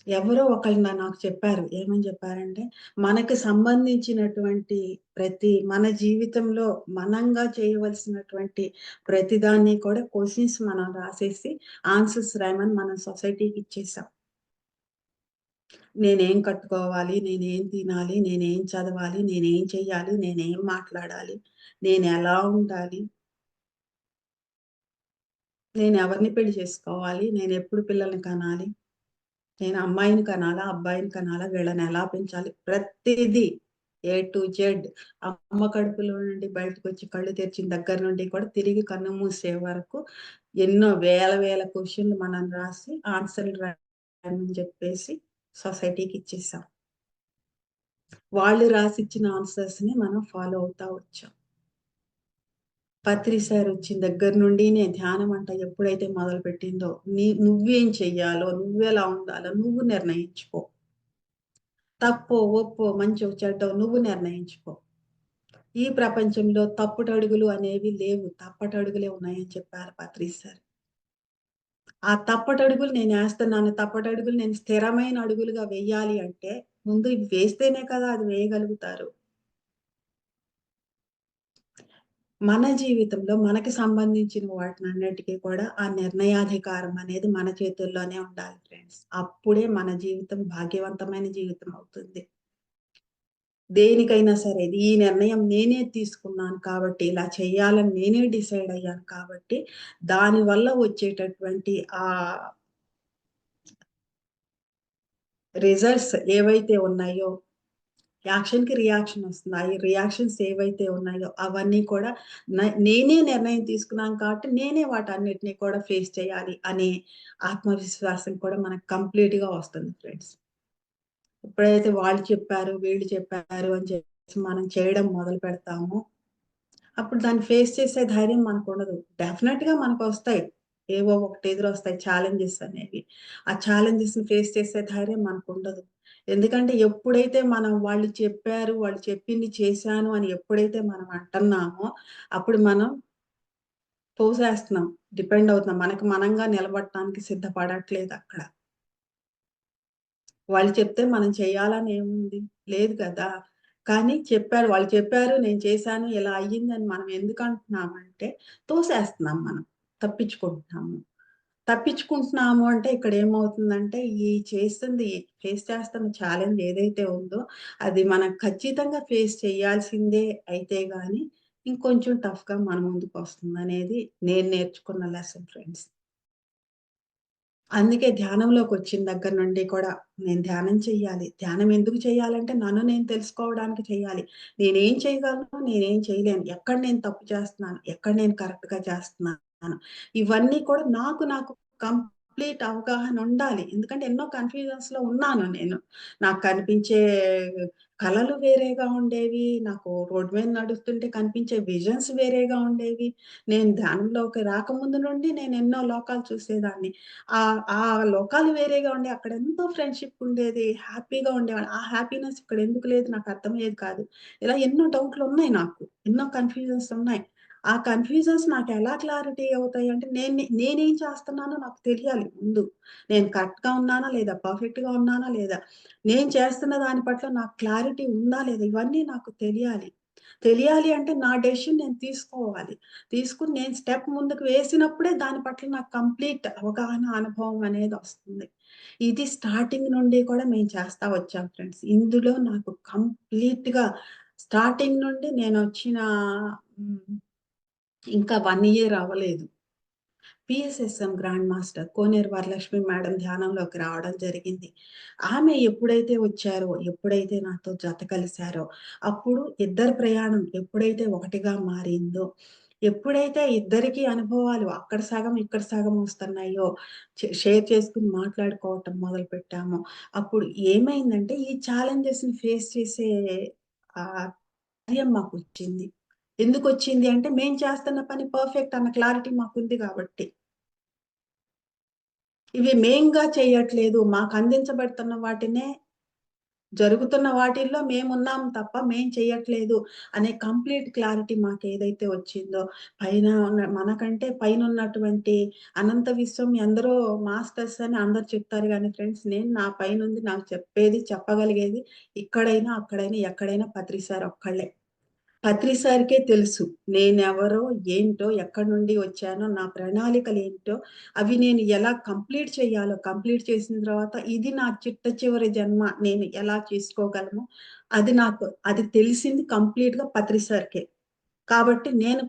ఎవరో ఒకళ్ళు నాకు చెప్పారు. ఏమని చెప్పారంటే, మనకు సంబంధించినటువంటి మన జీవితంలో మనంగా చేయవలసినటువంటి ప్రతిదాన్ని కూడా క్వెషన్స్ మనం రాసేసి ఆన్సర్స్ రాయమని మనం సొసైటీకి ఇచ్చేసాం. నేనేం కట్టుకోవాలి? నేనేం తినాలి? నేనేం చదవాలి? నేనేం చెయ్యాలి? నేనేం మాట్లాడాలి? నేనెలా ఉండాలి? నేనెవరిని పెళ్లి చేసుకోవాలి? నేనెప్పుడు పిల్లల్ని కనాలి? నేను అమ్మాయిని కనాలా? అబ్బాయిని కనాలా? వీళ్ళనెలా పెంచాలి? ప్రతిదీ ఏ టు జెడ్ అమ్మ కడుపులో నుండి బయటకొచ్చి కళ్ళు తెరిచిన దగ్గర నుండి కూడా తిరిగి కన్ను మూసే వరకు ఎన్నో వేల వేల క్వెషన్‌లు మనం రాసి ఆన్సర్‌లు రాయమని చెప్పేసి సొసైటీకి ఇచ్చేసాం. వాళ్ళు రాసిచ్చిన ఆన్సర్స్‌ని మనం ఫాలో అవుతా వచ్చాం. పత్రి సార్ వచ్చిన దగ్గర నుండినే ధ్యానం అంట ఎప్పుడైతే మొదలుపెట్టిందో, నువ్వేం చెయ్యాలో, నువ్వెలా ఉండాలో నువ్వు నిర్ణయించుకో. తప్పో, ఒప్పో, మంచో, చెడ్డో నువ్వు నిర్ణయించుకో. ఈ ప్రపంచంలో తప్పుటడుగులు అనేవి లేవు. తప్పటడుగులే ఉన్నాయని చెప్పారు పత్రి సార్. ఆ తప్పటడుగులు నేనేస్తున్నాను. తప్పటడుగులు నేను స్థిరమైన అడుగులుగా వెయ్యాలి అంటే, ముందు ఇవి వేస్తేనే కదా అది వేయగలుగుతారు. మన జీవితంలో మనకి సంబంధించిన వాటినన్నిటికి కూడా ఆ నిర్ణయాధికారం అనేది మన చేతుల్లోనే ఉండాలి ఫ్రెండ్స్. అప్పుడే మన జీవితం భాగ్యవంతమైన జీవితం అవుతుంది. దేనికైనా సరే ఈ నిర్ణయం నేనే తీసుకున్నాను కాబట్టి, ఇలా చేయాలని నేనే డిసైడ్ అయ్యాను కాబట్టి, దానివల్ల వచ్చేటటువంటి రిజల్ట్స్ ఏవైతే ఉన్నాయో యాక్షన్‌కి రియాక్షన్ వస్తుంది. ఈ రియాక్షన్స్ ఏవైతే ఉన్నాయో అవన్నీ కూడా నేనే నిర్ణయం తీసుకున్నాను కాబట్టి నేనే వాటన్నిటిని కూడా ఫేస్ చేయాలి అనే ఆత్మవిశ్వాసం కూడా మనకు కంప్లీట్‌గా వస్తుంది ఫ్రెండ్స్. ఎప్పుడైతే వాళ్ళు చెప్పారు, వీళ్ళు చెప్పారు అని చెప్పేసి మనం చేయడం మొదలు పెడతామో, అప్పుడు దాన్ని ఫేస్ చేసే ధైర్యం మనకుండదు. డెఫినెట్‌గా మనకొస్తాయి. ఏవో ఒకటి ఎదురొస్తాయి ఛాలెంజెస్ అనేవి. ఆ ఛాలెంజెస్‌ని ఫేస్ చేసే ధైర్యం మనకుండదు. ఎందుకంటే ఎప్పుడైతే మనం వాళ్ళు చెప్పారు, వాళ్ళు చెప్పింది చేశాను అని ఎప్పుడైతే మనం అంటన్నామో, అప్పుడు మనం తోసేస్తున్నాం. డిపెండ్ అవుతున్నాం. మనకి మనంగా నిలబడటానికి సిద్ధపడట్లేదక్కడ. వాళ్ళు చెప్తే మనం చేయాలని ఏముంది? లేదు కదా! కానీ చెప్పారు. వాళ్ళు చెప్పారు. నేను చేశాను. ఇలా అయ్యిందని మనం ఎందుకంటున్నామంటే తోసేస్తున్నాం మనం. తప్పించుకుంటున్నాము. తప్పించుకుంటున్నాము అంటే ఇక్కడేమవుతుందంటే ఈ చేస్తుంది ఫేస్ చేస్తున్న ఛాలెంజ్ ఏదైతే ఉందో అది మనం ఖచ్చితంగా ఫేస్ చేయాల్సిందే అయితే గాని ఇంకొంచెం టఫ్‌గా మన ముందుకొస్తుందనేది నేను నేర్చుకున్న లెసన్ ఫ్రెండ్స్. అందుకే ధ్యానంలోకొచ్చిన దగ్గర నుండి కూడా నేను ధ్యానం చెయ్యాలి. ధ్యానం ఎందుకు చేయాలంటే నన్ను నేను తెలుసుకోవడానికి చేయాలి. నేనేం చేయగలను? నేనేం చేయలేను. ఎక్కడ నేను తప్పు చేస్తున్నాను? ఎక్కడ నేను కరెక్ట్‌గా చేస్తున్నాను? ఇవన్నీ కూడా నాకు కంప్లీట్ అవగాహన ఉండాలి. ఎందుకంటే ఎన్నో కన్‌ఫ్యూజన్స్‌లో ఉన్నాను నేను. నాకు కనిపించే కలలు వేరేగా ఉండేవి. నాకు రోడ్ మీద నడుస్తుంటే కనిపించే విజన్స్ వేరేగా ఉండేవి. నేను ధ్యానంలోకి రాకముందు నుండి నేను ఎన్నో లోకాలు చూసేదాన్ని. ఆ లోకాలు వేరేగా ఉండే అక్కడ ఎంతో ఫ్రెండ్‌షిప్ ఉండేది. హ్యాపీగా ఉండేవాళ్ళం. ఆ హ్యాపీనెస్ ఇక్కడ ఎందుకు లేదు నాకు అర్థమయ్యేది కాదు. ఇలా ఎన్నో డౌట్‌లున్నాయి నాకు. ఎన్నో కన్‌ఫ్యూజన్స్ ఉన్నాయి. ఆ కన్‌ఫ్యూజన్స్ నాకెలా క్లారిటీ అవుతాయంటే నేనేం చేస్తున్నానో నాకు తెలియాలి ముందు. నేను కరెక్ట్‌గా ఉన్నానా లేదా? పర్ఫెక్ట్‌గా ఉన్నానా లేదా? నేను చేస్తున్న దాని పట్ల నాకు క్లారిటీ ఉందా లేదా? ఇవన్నీ నాకు తెలియాలి. తెలియాలి అంటే నా డెసిషన్ నేను తీసుకోవాలి. తీసుకొని నేను స్టెప్ ముందుకు వేసినప్పుడే దాని పట్ల నాకు కంప్లీట్ అవగాహన, అనుభవం అనేదొస్తుంది. ఇది స్టార్టింగ్ నుండి కూడా మేము చేస్తా వచ్చాం ఫ్రెండ్స్. ఇందులో నాకు కంప్లీట్‌గా స్టార్టింగ్ నుండి నేనొచ్చిన హ్మ్. ఇంకా 1 ఇయర్ అవ్వలేదు. పిఎస్ఎస్ఎం గ్రాండ్ మాస్టర్ కోనేరు వరలక్ష్మి మేడం ధ్యానంలోకి రావడం జరిగింది. ఆమె ఎప్పుడైతే వచ్చారో, ఎప్పుడైతే నాతో జత కలిసారో, అప్పుడు ఇద్దరి ప్రయాణం ఎప్పుడైతే ఒకటిగా మారిందో, ఎప్పుడైతే ఇద్దరికీ అనుభవాలు అక్కడ సగం, ఇక్కడ సగం వస్తున్నాయో, షేర్ చేసుకొని మాట్లాడుకోవటం మొదలుపెట్టామో, అప్పుడు ఏమైందంటే ఈ ఛాలెంజెస్‌ని ఫేస్ చేసే ఆహ్, ధైర్యం మాకొచ్చింది. ఎందుకొచ్చింది అంటే, మేము చేస్తున్న పని పర్ఫెక్ట్ అన్న క్లారిటీ మాకుంది గాబట్టి. ఇవి మేంగా చెయ్యట్లేదు. మాకందించబడుతున్న వాటినే జరుగుతున్న వాటిల్లో మేమున్నాం తప్ప మేం చెయ్యట్లేదు అనే కంప్లీట్ క్లారిటీ మాకేదైతే వచ్చిందో, పైన ఉన్న మనకంటే పైనున్నటువంటి అనంత విశ్వం ఎందరో మాస్టర్స్ అని అందరూ చెప్తారు గానీ ఫ్రెండ్స్, నేను నా పైనుంది నాకు చెప్పేది, చెప్పగలిగేది ఇక్కడైనా, అక్కడైనా, ఎక్కడైనా పత్రి సార్ ఒక్కళ్ళే. పత్రి సార్‌కే తెలుసు. నేనెవరో, ఏంటో, ఎక్కడి నుండి వచ్చానో, నా ప్రణాళికలేంటో, అవి నేను ఎలా కంప్లీట్ చేయాలో, కంప్లీట్ చేసిన తర్వాత ఇది నా చిట్ట చివరి జన్మ నేను ఎలా చేసుకోగలను, అది తెలిసింది కంప్లీట్‌గా పత్రి సార్‌కే. కాబట్టి నేను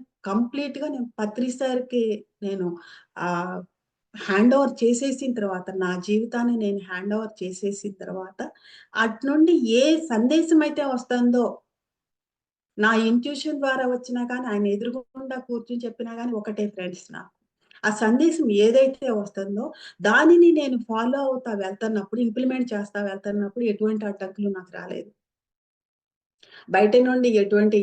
పత్రి సార్‌కి నేను ఆహ్, హ్యాండ్ ఓవర్ చేసేసిన తర్వాత, నా జీవితాన్ని నేను హ్యాండ్ ఓవర్ చేసేసిన తర్వాత, అటునుండి ఏ సందేశమైతే వస్తుందో నా ఇంట్యూషన్ ద్వారా వచ్చినా గాని, ఆయన ఎదురుగుండా కూర్చొని చెప్పినా గాని ఒకటే ఫ్రెండ్స్ నాకు. ఆ సందేశం ఏదైతే వస్తుందో, దానిని నేను ఫాలో అవుతా వెళ్తన్నప్పుడు, ఇంప్లిమెంట్ చేస్తా వెళ్తన్నప్పుడు ఎటువంటి అడ్డంకులు నాకు రాలేదు. బయట నుండి ఎటువంటి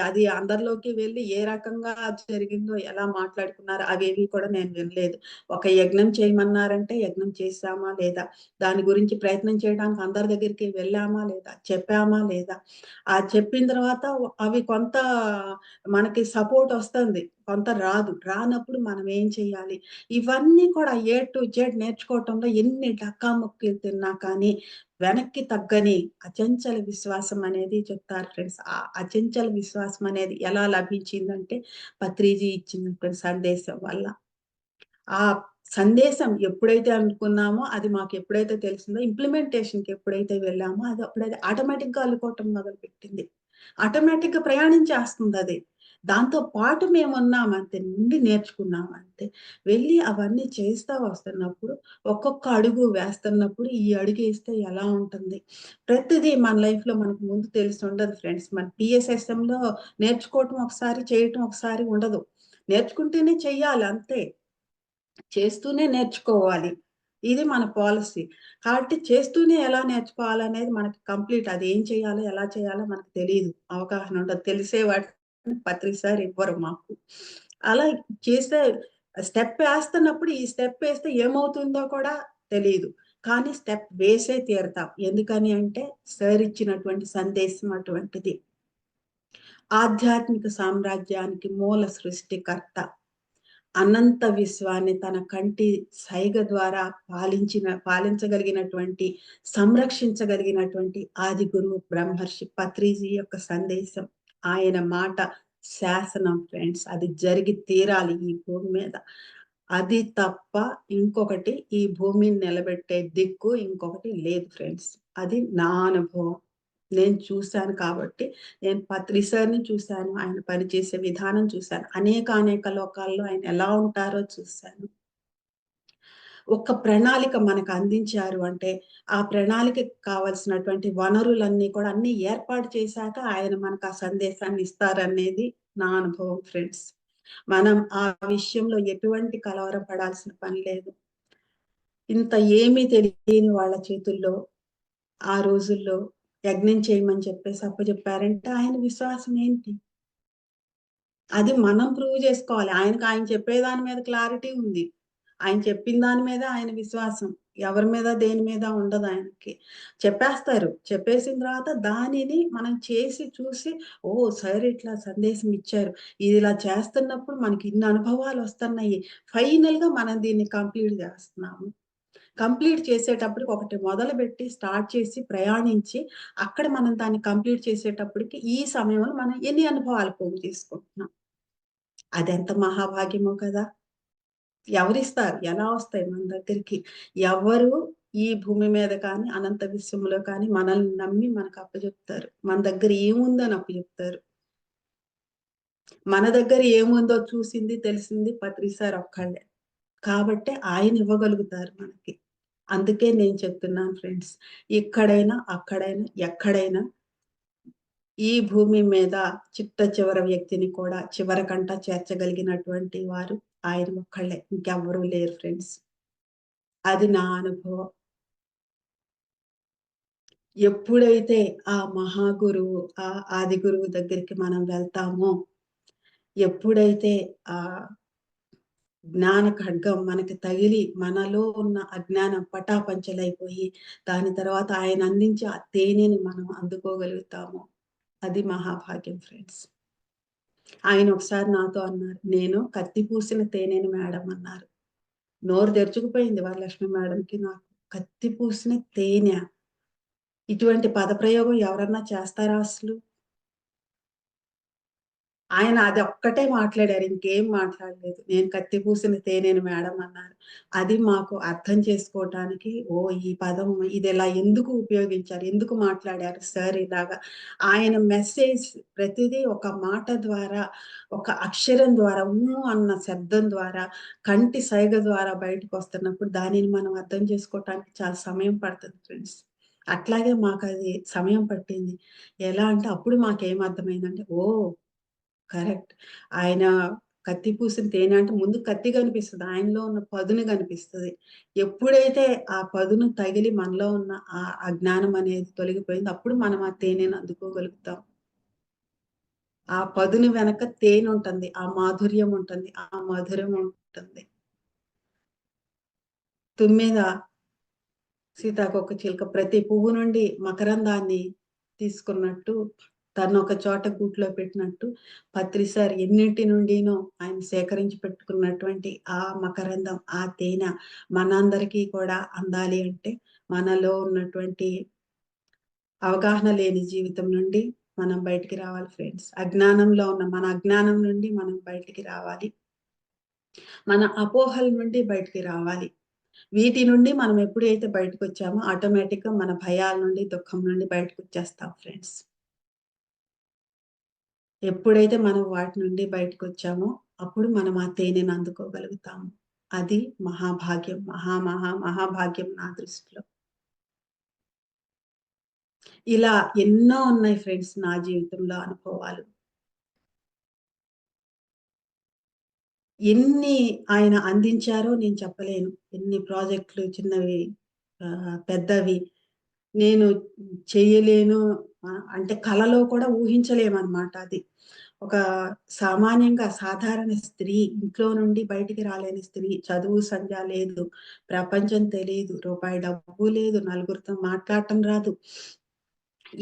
అది అందరిలోకి వెళ్లి ఏ రకంగా జరిగిందో, ఎలా మాట్లాడుకున్నారో అవేవి కూడా నేను వినలేదు. ఒక యజ్ఞం చేయమన్నారంటే యజ్ఞం చేశామా లేదా? దాని గురించి ప్రయత్నం చేయడానికి అందరి దగ్గరికి వెళ్ళామా లేదా? చెప్పామా లేదా? చెప్పిన తర్వాత అవి కొంత మనకి సపోర్ట్ ఒస్తుంది. కొంత రాదు. రానప్పుడు మనం ఏం చేయాలి? ఇవన్నీ కూడా ఏ టు జెడ్ నేర్చుకోవటంలో ఎన్ని డక్కాముక్కీలు తిన్నా కానీ వెనక్కి తగ్గని అచంచల విశ్వాసం అనేది చెప్తారు ఫ్రెండ్స్. ఆ అచంచల విశ్వాసం అనేది ఎలా లభించిందంటే, పత్రిజీ ఇచ్చినటువంటి సందేశం వల్ల. ఆ సందేశం ఎప్పుడైతే అనుకున్నామో, అది మాకెప్పుడైతే తెలిసిందో, ఇంప్లిమెంటేషన్‌కి ఎప్పుడైతే వెళ్ళామో, అది అప్పుడది ఆటోమేటిక్‌గా అల్లుకోవటం మొదలుపెట్టింది. ఆటోమేటిక్‌గా ప్రయాణించేస్తుందది. దాంతో పాటు మేమున్నామంతే. నుండి నేర్చుకున్నామంతే. వెళ్ళి అవన్నీ చేస్తా వస్తున్నప్పుడు, ఒక్కొక్క అడుగు వేస్తున్నప్పుడు, ఈ అడుగేస్తే ఎలా ఉంటుంది? ప్రతిదీ మన లైఫ్‌లో మనకు ముందు తెలిసుండదు ఫ్రెండ్స్. మన పిఎస్ఎస్ఎంలో నేర్చుకోవటం ఒకసారి, చేయటం ఒకసారి ఉండదు. నేర్చుకుంటేనే చెయ్యాలి అంతే. చేస్తూనే నేర్చుకోవాలి. ఇది మన పాలిసీ. కాబట్టి చేస్తూనే ఎలా నేర్చుకోవాలనేది మనకి కంప్లీట్ అదేం చేయాలో, ఎలా చేయాలో మనకు తెలీదు. అవగాహన ఉండదు. తెలిసే వాటిని ప్రతిసారి ఇవ్వరు మాకు. అలా చేస్తే స్టెప్ ఏస్తున్నప్పుడు ఈ స్టెప్ ఏస్తే ఏమవుతుందో కూడా తెలీదు. కానీ స్టెప్ వేసే తీరతాం. ఎందుకని అంటే సార్ ఇచ్చినటువంటి సందేశం అటువంటిది. ఆధ్యాత్మిక సామ్రాజ్యానికి మూల సృష్టికర్త. అనంత విశ్వాన్ని తన కంటి సైగ ద్వారా పాలించగలిగినటువంటి, సంరక్షించగలిగినటువంటి ఆది గురువు బ్రహ్మర్షి పత్రిజీ యొక్క సందేశం. ఆయన మాట శాసనం ఫ్రెండ్స్. అది జరిగి తీరాలి ఈ భూమి మీద. అది తప్ప ఇంకొకటి ఈ భూమిని నిలబెట్టే దిక్కు ఇంకొకటి లేదు ఫ్రెండ్స్. అది నా అనుభవం. నేను చూసాను కాబట్టి నేను పత్రి సార్‌ని చూసాను. ఆయన పనిచేసే విధానం చూసాను. అనేక లోకాల్లో ఆయన ఎలా ఉంటారో చూసాను. ఒక ప్రణాళిక మనకు అందించారు అంటే, ఆ ప్రణాళికకి కావాల్సినటువంటి వనరులన్నీ కూడా అన్నీ ఏర్పాటు చేశాక ఆయన మనకు ఆ సందేశాన్ని ఇస్తారనేది నా అనుభవం ఫ్రెండ్స్. మనం ఆ విషయంలో ఎటువంటి కలవరపడాల్సిన పని లేదు. ఇంత ఏమీ తెలియని వాళ్ళ చేతుల్లో ఆ రోజుల్లో యజ్ఞం చేయమని చెప్పేసి అప్పజెప్పారంటే ఆయన విశ్వాసం ఏంటి? అది మనం ప్రూవ్ చేసుకోవాలి. ఆయన చెప్పే దాని మీద క్లారిటీ ఉంది. ఆయన చెప్పిన దాని మీద ఆయన విశ్వాసం. ఎవరి మీద దేని మీద ఉండదు ఆయనకి. చెప్పేస్తారు. చెప్పేసిన తర్వాత దానిని మనం చేసి చూసి ఓహ్! సార్ ఇట్లా సందేశం ఇచ్చారు. ఇది ఇలా చేస్తున్నప్పుడు మనకి ఇన్ని అనుభవాలొస్తున్నాయి. ఫైనల్‌గా మనం దీన్ని కంప్లీట్ జేస్తున్నాము. కంప్లీట్ చేసేటప్పటికి ఒకటి మొదలుపెట్టి స్టార్ట్ చేసి ప్రయాణించి అక్కడ మనం దాన్ని కంప్లీట్ చేసేటప్పటికి ఈ సమయంలో మనం ఎన్ని అనుభవాలు పోగు చేసుకుంటున్నాం. అదెంత మహాభాగ్యమో కదా! ఎవరిస్తారు? ఎలా వస్తాయి మన దగ్గరికి? ఎవరు ఈ భూమి మీద కానీ, అనంత విశ్వంలో కానీ మనల్ని నమ్మి మనకు అప్పజెప్తారు. మన దగ్గర ఏముందని అప్పజెప్తారు. మన దగ్గర ఏముందో చూసింది, తెలిసింది పత్రిసారి ఒక్కళ్ళే. కాబట్టే ఆయన ఇవ్వగలుగుతారు మనకి. అందుకే నేను చెప్తున్నాను ఫ్రెండ్స్. ఇక్కడైనా, అక్కడైనా, ఎక్కడైనా ఈ భూమి మీద చిట్ట చివరి వ్యక్తిని కూడా చివరకంట చేర్చగలిగినటువంటి వారు ఆయన ఒక్కళ్ళే. ఇంకెవ్వరూ లేరు ఫ్రెండ్స్. అది నా అనుభవం. ఎప్పుడైతే ఆ మహాగురువు, ఆ ఆది గురువు దగ్గరికి మనం వెళ్తామో, ఎప్పుడైతే ఆ జ్ఞాన ఖడ్గం మనకి తగిలి మనలో ఉన్న అజ్ఞానం పటాపంచలైపోయి, దాని తర్వాత ఆయన అందించే ఆ తేనెని మనం అందుకోగలుగుతామో, అది మహాభాగ్యం ఫ్రెండ్స్. ఆయన ఒకసారి నాతో అన్నారు, "నేను కత్తి పూసిన తేనెని మేడం" అన్నారు. నోరు తెరుచుకుపోయింది వరలక్ష్మి మేడంకి నాకు. కత్తి పూసిన తేనె. ఇటువంటి పదప్రయోగం ఎవరన్నా చేస్తారా అసలు? ఆయన అదొక్కటే మాట్లాడారు. ఇంకేం మాట్లాడలేదు. నేను కత్తి పూసిన తేనెను మేడం అన్నారు. అది మాకు అర్థం చేసుకోవటానికి ఓహ్! ఈ పదం ఇదిలా ఎందుకు ఉపయోగించారు? ఎందుకు మాట్లాడారు సార్ ఇలాగా? ఆయన మెసేజ్ ప్రతిదీ ఒక మాట ద్వారా, ఒక అక్షరం ద్వారా, అన్న శబ్దం ద్వారా, కంటి సైగ ద్వారా బయటకొస్తున్నప్పుడు దానిని మనం అర్థం చేసుకోవటానికి చాలా సమయం పడతది ఫ్రెండ్స్. అట్లాగే మాకది సమయం పట్టింది. ఎలా అంటే అప్పుడు మాకేం అర్థమైందంటే ఓహ్! కరెక్ట్. ఆయన కత్తి పూసిన తేనె అంటే ముందు కత్తి కనిపిస్తది. ఆయనలో ఉన్న పదును కనిపిస్తది. ఎప్పుడైతే ఆ పదును తగిలి మనలో ఉన్న ఆ అజ్ఞానం అనేది తొలగిపోయిందో అప్పుడు మనం ఆ తేనెను అందుకోగలుగుతాం. ఆ పదును వెనక తేనుంటుంది. ఆ మాధుర్యం ఉంటుంది. ఆ మధురం ఉంటుంది. తుమ్మెద, సీతాకోకచిలుక ప్రతి పువ్వు నుండి మకరందాన్ని తీసుకున్నట్టు, తనొక చోట గూట్లో పెట్టినట్టు, పత్రిసారి ఎన్నింటి నుండినో ఆయన సేకరించి పెట్టుకున్నటువంటి ఆ మకరందం, ఆ తేనె మనందరికీ కూడా అందాలి అంటే, మనలో ఉన్నటువంటి అవగాహన లేని జీవితం నుండి మనం బయటికి రావాలి ఫ్రెండ్స్. అజ్ఞానంలో ఉన్న మన అజ్ఞానం నుండి మనం బయటికి రావాలి. మన అపోహల నుండి బయటికి రావాలి. వీటి నుండి మనం ఎప్పుడైతే బయటకొచ్చామో ఆటోమేటిక్‌గా మన భయాల నుండి, దుఃఖం నుండి బయటకొచ్చేస్తాం ఫ్రెండ్స్. ఎప్పుడైతే మనం వాటి నుండి బయటకొచ్చామో అప్పుడు మనం ఆ తేనెను అందుకోగలుగుతాము. అది మహాభాగ్యం. మహాభాగ్యం నా దృష్టిలో. ఇలా ఎన్నో ఉన్నాయి ఫ్రెండ్స్ నా జీవితంలో అనుభవాలు. ఎన్ని ఆయన అందించారో నేను చెప్పలేను. ఎన్ని ప్రాజెక్ట్‌లు చిన్నవి, పెద్దవి. నేను చెయ్యలేను, అంటే కలలో కూడా ఊహించలేమనమాట అది. ఒక సామాన్యంగా సాధారణ స్త్రీ, ఇంట్లో నుండి బయటికి రాలేని స్త్రీ, చదువు సంధ్య లేదు, ప్రపంచం తెలీదు, రూపాయి డబ్బు లేదు, నలుగురితో మాట్లాడటం రాదు.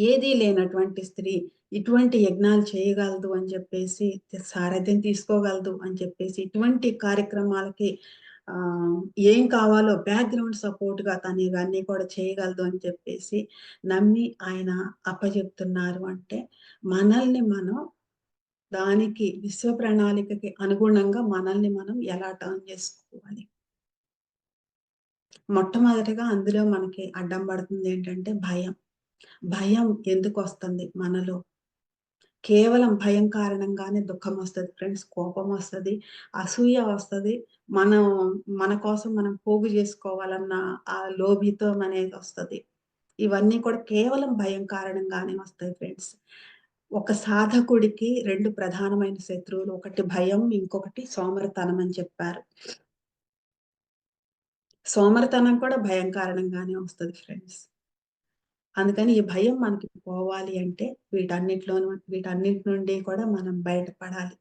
ఏదీ లేనటువంటి స్త్రీ ఇటువంటి యజ్ఞాలు చేయగలదు అని చెప్పేసి, సారథ్యం తీసుకోగలదు అని చెప్పేసి, ఇటువంటి కార్యక్రమాలకి ఆహ్, ఏం కావాలో బ్యాక్‌గ్రౌండ్ సపోర్ట్‌గా తను ఇవన్నీ కూడా చేయగలదు అని చెప్పేసి నమ్మి ఆయన అప్పజెప్తున్నారు అంటే, మనల్ని మనం దానికి విశ్వ ప్రణాళికకి అనుగుణంగా మనల్ని మనం ఎలా టర్న్ చేసుకోవాలి. మొట్టమొదటిగా అందులో మనకి అడ్డం పడుతుందేంటంటే భయం. భయం ఎందుకొస్తుంది మనలో? కేవలం భయం కారణంగానే దుఃఖమొస్తది ఫ్రెండ్స్. కోపమొస్తది, అసూయ వస్తది. మనం మన కోసం మనం పోగు జేసుకోవాలన్న ఆ లోభితం అనేదొస్తది. ఇవన్నీ కూడా కేవలం భయం కారణంగానే వస్తాయి ఫ్రెండ్స్. ఒక సాధకుడికి 2 ప్రధానమైన శత్రువులు. ఒకటి భయం, ఇంకొకటి సోమరితనం అని చెప్పారు. సోమరితనం కూడా భయం కారణంగానే వస్తది ఫ్రెండ్స్. అందుకని ఈ భయం మనకి పోవాలి అంటే వీటన్నిటి నుండి కూడా మనం బయటపడాలి.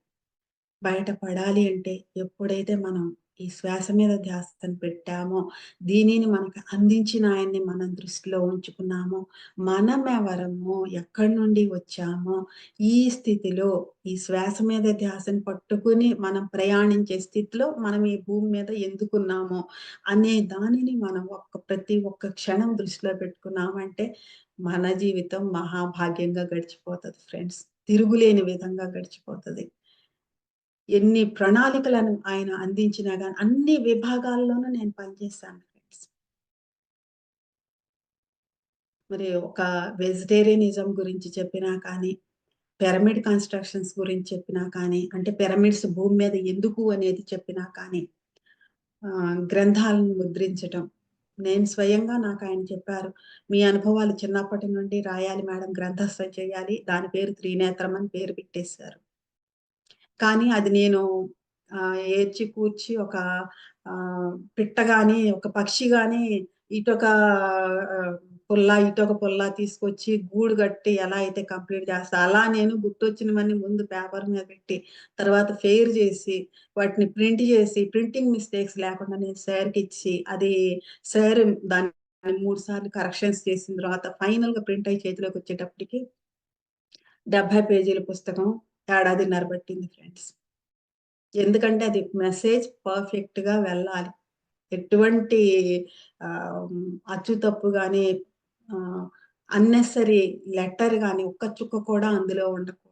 బయటపడాలి అంటే ఎప్పుడైతే మనం ఈ శ్వాస మీద ధ్యాసను పెట్టామో, దీనిని మనకు అందించిన ఆయన్ని మనం దృష్టిలో ఉంచుకున్నామో, మనమెవరమో, ఎక్కడి నుండి వచ్చామో, ఈ స్థితిలో ఈ శ్వాస మీద ధ్యాసను పట్టుకుని మనం ప్రయాణించే స్థితిలో మనం ఈ భూమి మీద ఎందుకున్నామో, అనే దానిని మనం ప్రతి ఒక్క క్షణం దృష్టిలో పెట్టుకున్నామంటే, మన జీవితం మహాభాగ్యంగా గడిచిపోతది ఫ్రెండ్స్. తిరుగులేని విధంగా గడిచిపోతది. ఎన్ని ప్రణాళికలను ఆయన అందించినా గాని, అన్ని విభాగాల్లోనూ నేను పనిచేశాను ఫ్రెండ్స్. మరి ఒక వెజిటేరియనిజం గురించి చెప్పినా కానీ, పిరమిడ్ కన్‌స్ట్రక్షన్స్ గురించి చెప్పినా కానీ, అంటే పిరమిడ్స్ భూమి మీద ఎందుకు అనేది చెప్పినా కానీ, గ్రంథాలను ముద్రించటం. నేను స్వయంగా నాకాయన చెప్పారు. "మీ అనుభవాలు చిన్నప్పటి నుండి రాయాలి మేడం, గ్రంథస్థం చేయాలి. దాని పేరు త్రినేత్రం" అని పేరు పెట్టేసారు. కానీ అది నేను ఏడ్చి కూర్చి ఒక పిట్ట గాని, ఒక పక్షి గాని ఇటొక ఇటొక పుల్ల తీసుకొచ్చి గూడు గట్టి ఎలా అయితే కంప్లీట్ చేస్తా, అలా నేను గుర్తొచ్చినవన్నీ ముందు పేపర్ మీద పెట్టి, తర్వాత ఫెయిర్ చేసి, వాటిని ప్రింట్ చేసి, ప్రింటింగ్ మిస్టేక్స్ లేకుండా నేను సార్‌కిచ్చి, అది సార్ దాన్ని 3 సార్లు కరెక్షన్స్ చేసిన తర్వాత ఫైనల్‌గా ప్రింట్ అయ్యి చేతిలోకొచ్చేటప్పటికి 70 పేజీల పుస్తకం ఏడాదిన్నర పట్టింది ఫ్రెండ్స్. ఎందుకంటే అది మెసేజ్ పర్ఫెక్ట్‌గా వెళ్ళాలి. ఎటువంటి అచ్చు తప్పు గాని, ఆహ్, అన్నెసెసరీ లెటర్ గాని, ఒక్క చుక్క కూడా అందులో ఉండకూడదు.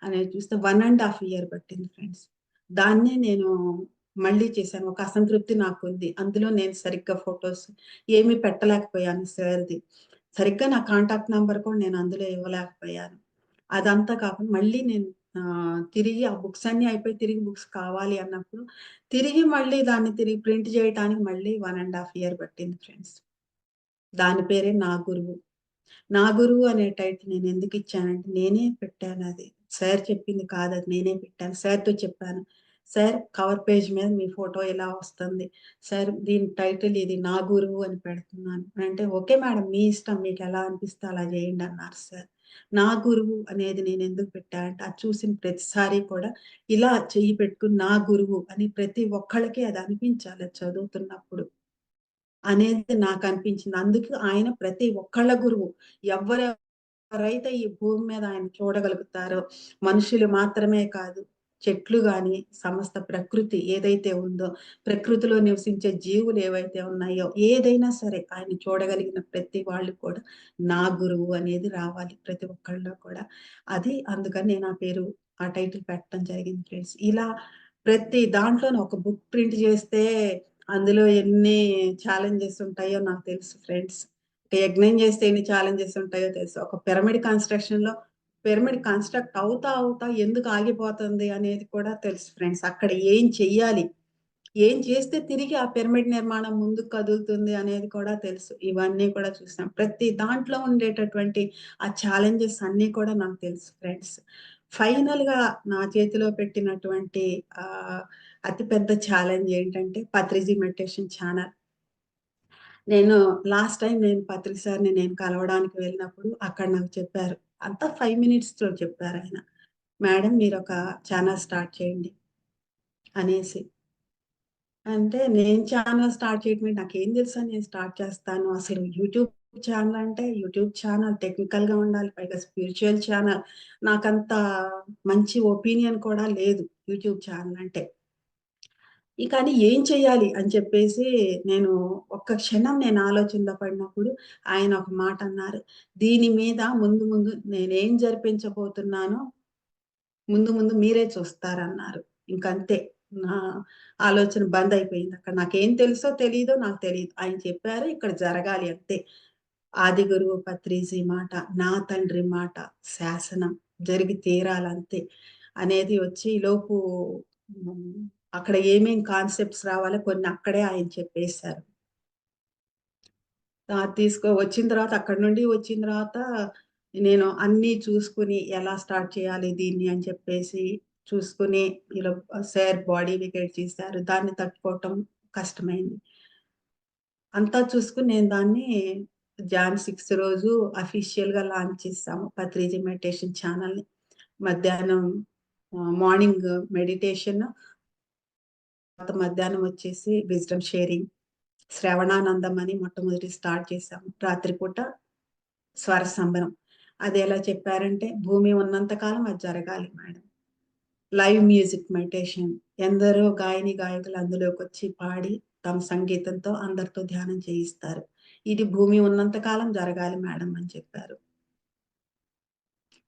అనేది చూస్తే 1 ½ ఇయర్ పట్టింది ఫ్రెండ్స్. దాన్నే నేను మళ్ళీ చేశాను. ఒక అసంతృప్తి నాకుంది. అందులో నేను సరిగ్గా ఫోటోస్ ఏమి పెట్టలేకపోయాను సార్‌ది. సరిగ్గా నా కాంటాక్ట్ నంబర్ కూడా నేను అందులో ఇవ్వలేకపోయాను. అదంతా కాకుండా మళ్ళీ నేను తిరిగి ఆ బుక్స్ అన్నీ అయిపోయి తిరిగి బుక్స్ కావాలి అన్నప్పుడు, మళ్ళీ దాన్ని తిరిగి ప్రింట్ చేయటానికి మళ్ళీ 1 ½ ఇయర్ పట్టింది ఫ్రెండ్స్. దాని పేరే నా గురువు. నా గురువు అనే టైటిల్ నేనెందుకిచ్చానంటే, నేనే పెట్టానది. సార్ చెప్పింది కాదది, నేనే పెట్టాను. సార్‌తో చెప్పాను. సార్ కవర్ పేజ్ మీద మీ ఫోటో ఇలా వస్తుంది. సార్ దీని టైటిల్ ఇది 'నా గురువు' అని పెడుతున్నాను. అంటే, "ఓకే మేడం మీ ఇష్టం. మీకెలా అనిపిస్తే అలా చేయండి" అన్నారు సార్. నా గురువు అనేది నేనెందుకు పెట్టానంటే, అది చూసిన ప్రతిసారి కూడా ఇలా చెయ్యి పెట్టుకొని నా గురువు అని ప్రతి ఒక్కళ్ళకి అది అనిపించాలి అది చదువుతున్నప్పుడు. అనేది నాకనిపించింది. అందుకు ఆయన ప్రతి ఒక్కళ్ళ గురువు. ఎవ్వరెవరైతే ఈ భూమి మీద ఆయన చూడగలుగుతారో, మనుషులు మాత్రమే కాదు, చెట్లు గాని, సమస్త ప్రకృతి ఏదైతే ఉందో, ప్రకృతిలో నివసించే జీవులు ఏవైతే ఉన్నాయో, ఏదైనా సరే ఆయన చూడగలిగిన ప్రతి వాళ్ళు కూడా నా గురువు అనేది రావాలి ప్రతి ఒక్కళ్ళలో కూడా. అది అందుకని నేను ఆ పేరు, ఆ టైటిల్ పెట్టడం జరిగింది ఫ్రెండ్స్. ఇలా ప్రతి దాంట్లోనూ ఒక బుక్ ప్రింట్ చేస్తే అందులో ఎన్ని ఛాలెంజెస్ ఉంటాయో నాకు తెలుసు ఫ్రెండ్స్. ఒక యజ్ఞం చేస్తే ఎన్ని ఛాలెంజెస్ ఉంటాయో తెలుసు. ఒక పిరమిడ్ కన్‌స్ట్రక్షన్‌లో పిరమిడ్ కన్‌స్ట్రక్ట్ అవుతా ఎందుకు ఆగిపోతుంది అనేది కూడా తెలుసు ఫ్రెండ్స్. అక్కడ ఏం చెయ్యాలి? ఏం చేస్తే తిరిగి ఆ పిరమిడ్ నిర్మాణం ముందుకు కదులుతుంది అనేది కూడా తెలుసు. ఇవన్నీ కూడా చూసాం. ప్రతి దాంట్లో ఉండేటటువంటి ఆ ఛాలెంజెస్ అన్నీ కూడా నాకు తెలుసు ఫ్రెండ్స్. ఫైనల్‌గా నా చేతిలో పెట్టినటువంటి ఆహ్, అతి పెద్ద ఛాలెంజ్ ఏంటంటే Patriji meditation channel. Last time నేను పత్రి సార్‌ని కలవడానికి వెళ్ళినప్పుడు అక్కడ నాకు చెప్పారు. అంతా 5 మినిట్స్‌లో చెప్పారాయన. "మేడం మీరొక ఛానెల్ స్టార్ట్ చేయండి" అనేసి. అంటే నేను ఛానెల్ స్టార్ట్ చేయటమేంటి, నాకేం తెలుసని నేను స్టార్ట్ చేస్తాను. అసలు యూట్యూబ్ ఛానెల్ అంటే యూట్యూబ్ ఛానెల్ టెక్నికల్‌గా ఉండాలి. పైగా స్పిరిచ్యువల్ ఛానెల్. నాకంత మంచి ఒపీనియన్ కూడా లేదు యూట్యూబ్ ఛానెల్ అంటే. కానీ ఏం చేయాలి అని చెప్పేసి నేను ఒక్క క్షణం ఆలోచనలో పడినప్పుడు ఆయన ఒక మాట అన్నారు. "దీని మీద ముందు నేనేం జరిపించబోతున్నానో ముందు మీరే చూస్తారన్నారు." ఇంకంతే. నా ఆలోచన బందయిపోయిందక్కడ. నాకేం తెలుసో తెలీదో నాకు తెలీదు. ఆయన చెప్పారు ఇక్కడ జరగాలి అంతే. ఆది గురువు పత్రిజీ మాట, నా తండ్రి మాట, శాసనం జరిగి తీరాలంతే అనేది వచ్చి ఈలోపు హ్మ్. అక్కడ ఏమేం కాన్సెప్ట్స్ రావాలో కొన్ని అక్కడే ఆయన చెప్పేసారు. వచ్చిన తర్వాత అక్కడి నుండి వచ్చిన తర్వాత నేను అన్నీ చూసుకొని ఎలా స్టార్ట్ చేయాలి దీన్ని అని చెప్పేసి చూసుకొని ఇలా సార్ బాడీ వెయిట్ చేశారు. దాన్ని తట్టుకోవటం కష్టమైంది. అంతా చూసుకొని నేను దాన్ని జాన్ 6 రోజు అఫీషియల్‌గా లాంచ్ చేసాము. పత్రిజీ మెడిటేషన్ ఛానెల్‌ని. మధ్యాహ్నం మార్నింగ్ మెడిటేషన్, తర్వాత మధ్యాహ్నం వచ్చేసి విజ్డమ్ షేరింగ్, శ్రవణానందం అని మొట్టమొదటి స్టార్ట్ చేశాము. రాత్రిపూట స్వర సంబరం. అది ఎలా చెప్పారంటే, భూమి ఉన్నంత కాలం అది జరగాలి మేడం. Live music meditation. ఎందరో గాయని, గాయకులు అందులోకొచ్చి పాడి తమ సంగీతంతో అందరితో ధ్యానం చేయిస్తారు. ఇది భూమి ఉన్నంత కాలం జరగాలి మేడం అని చెప్పారు.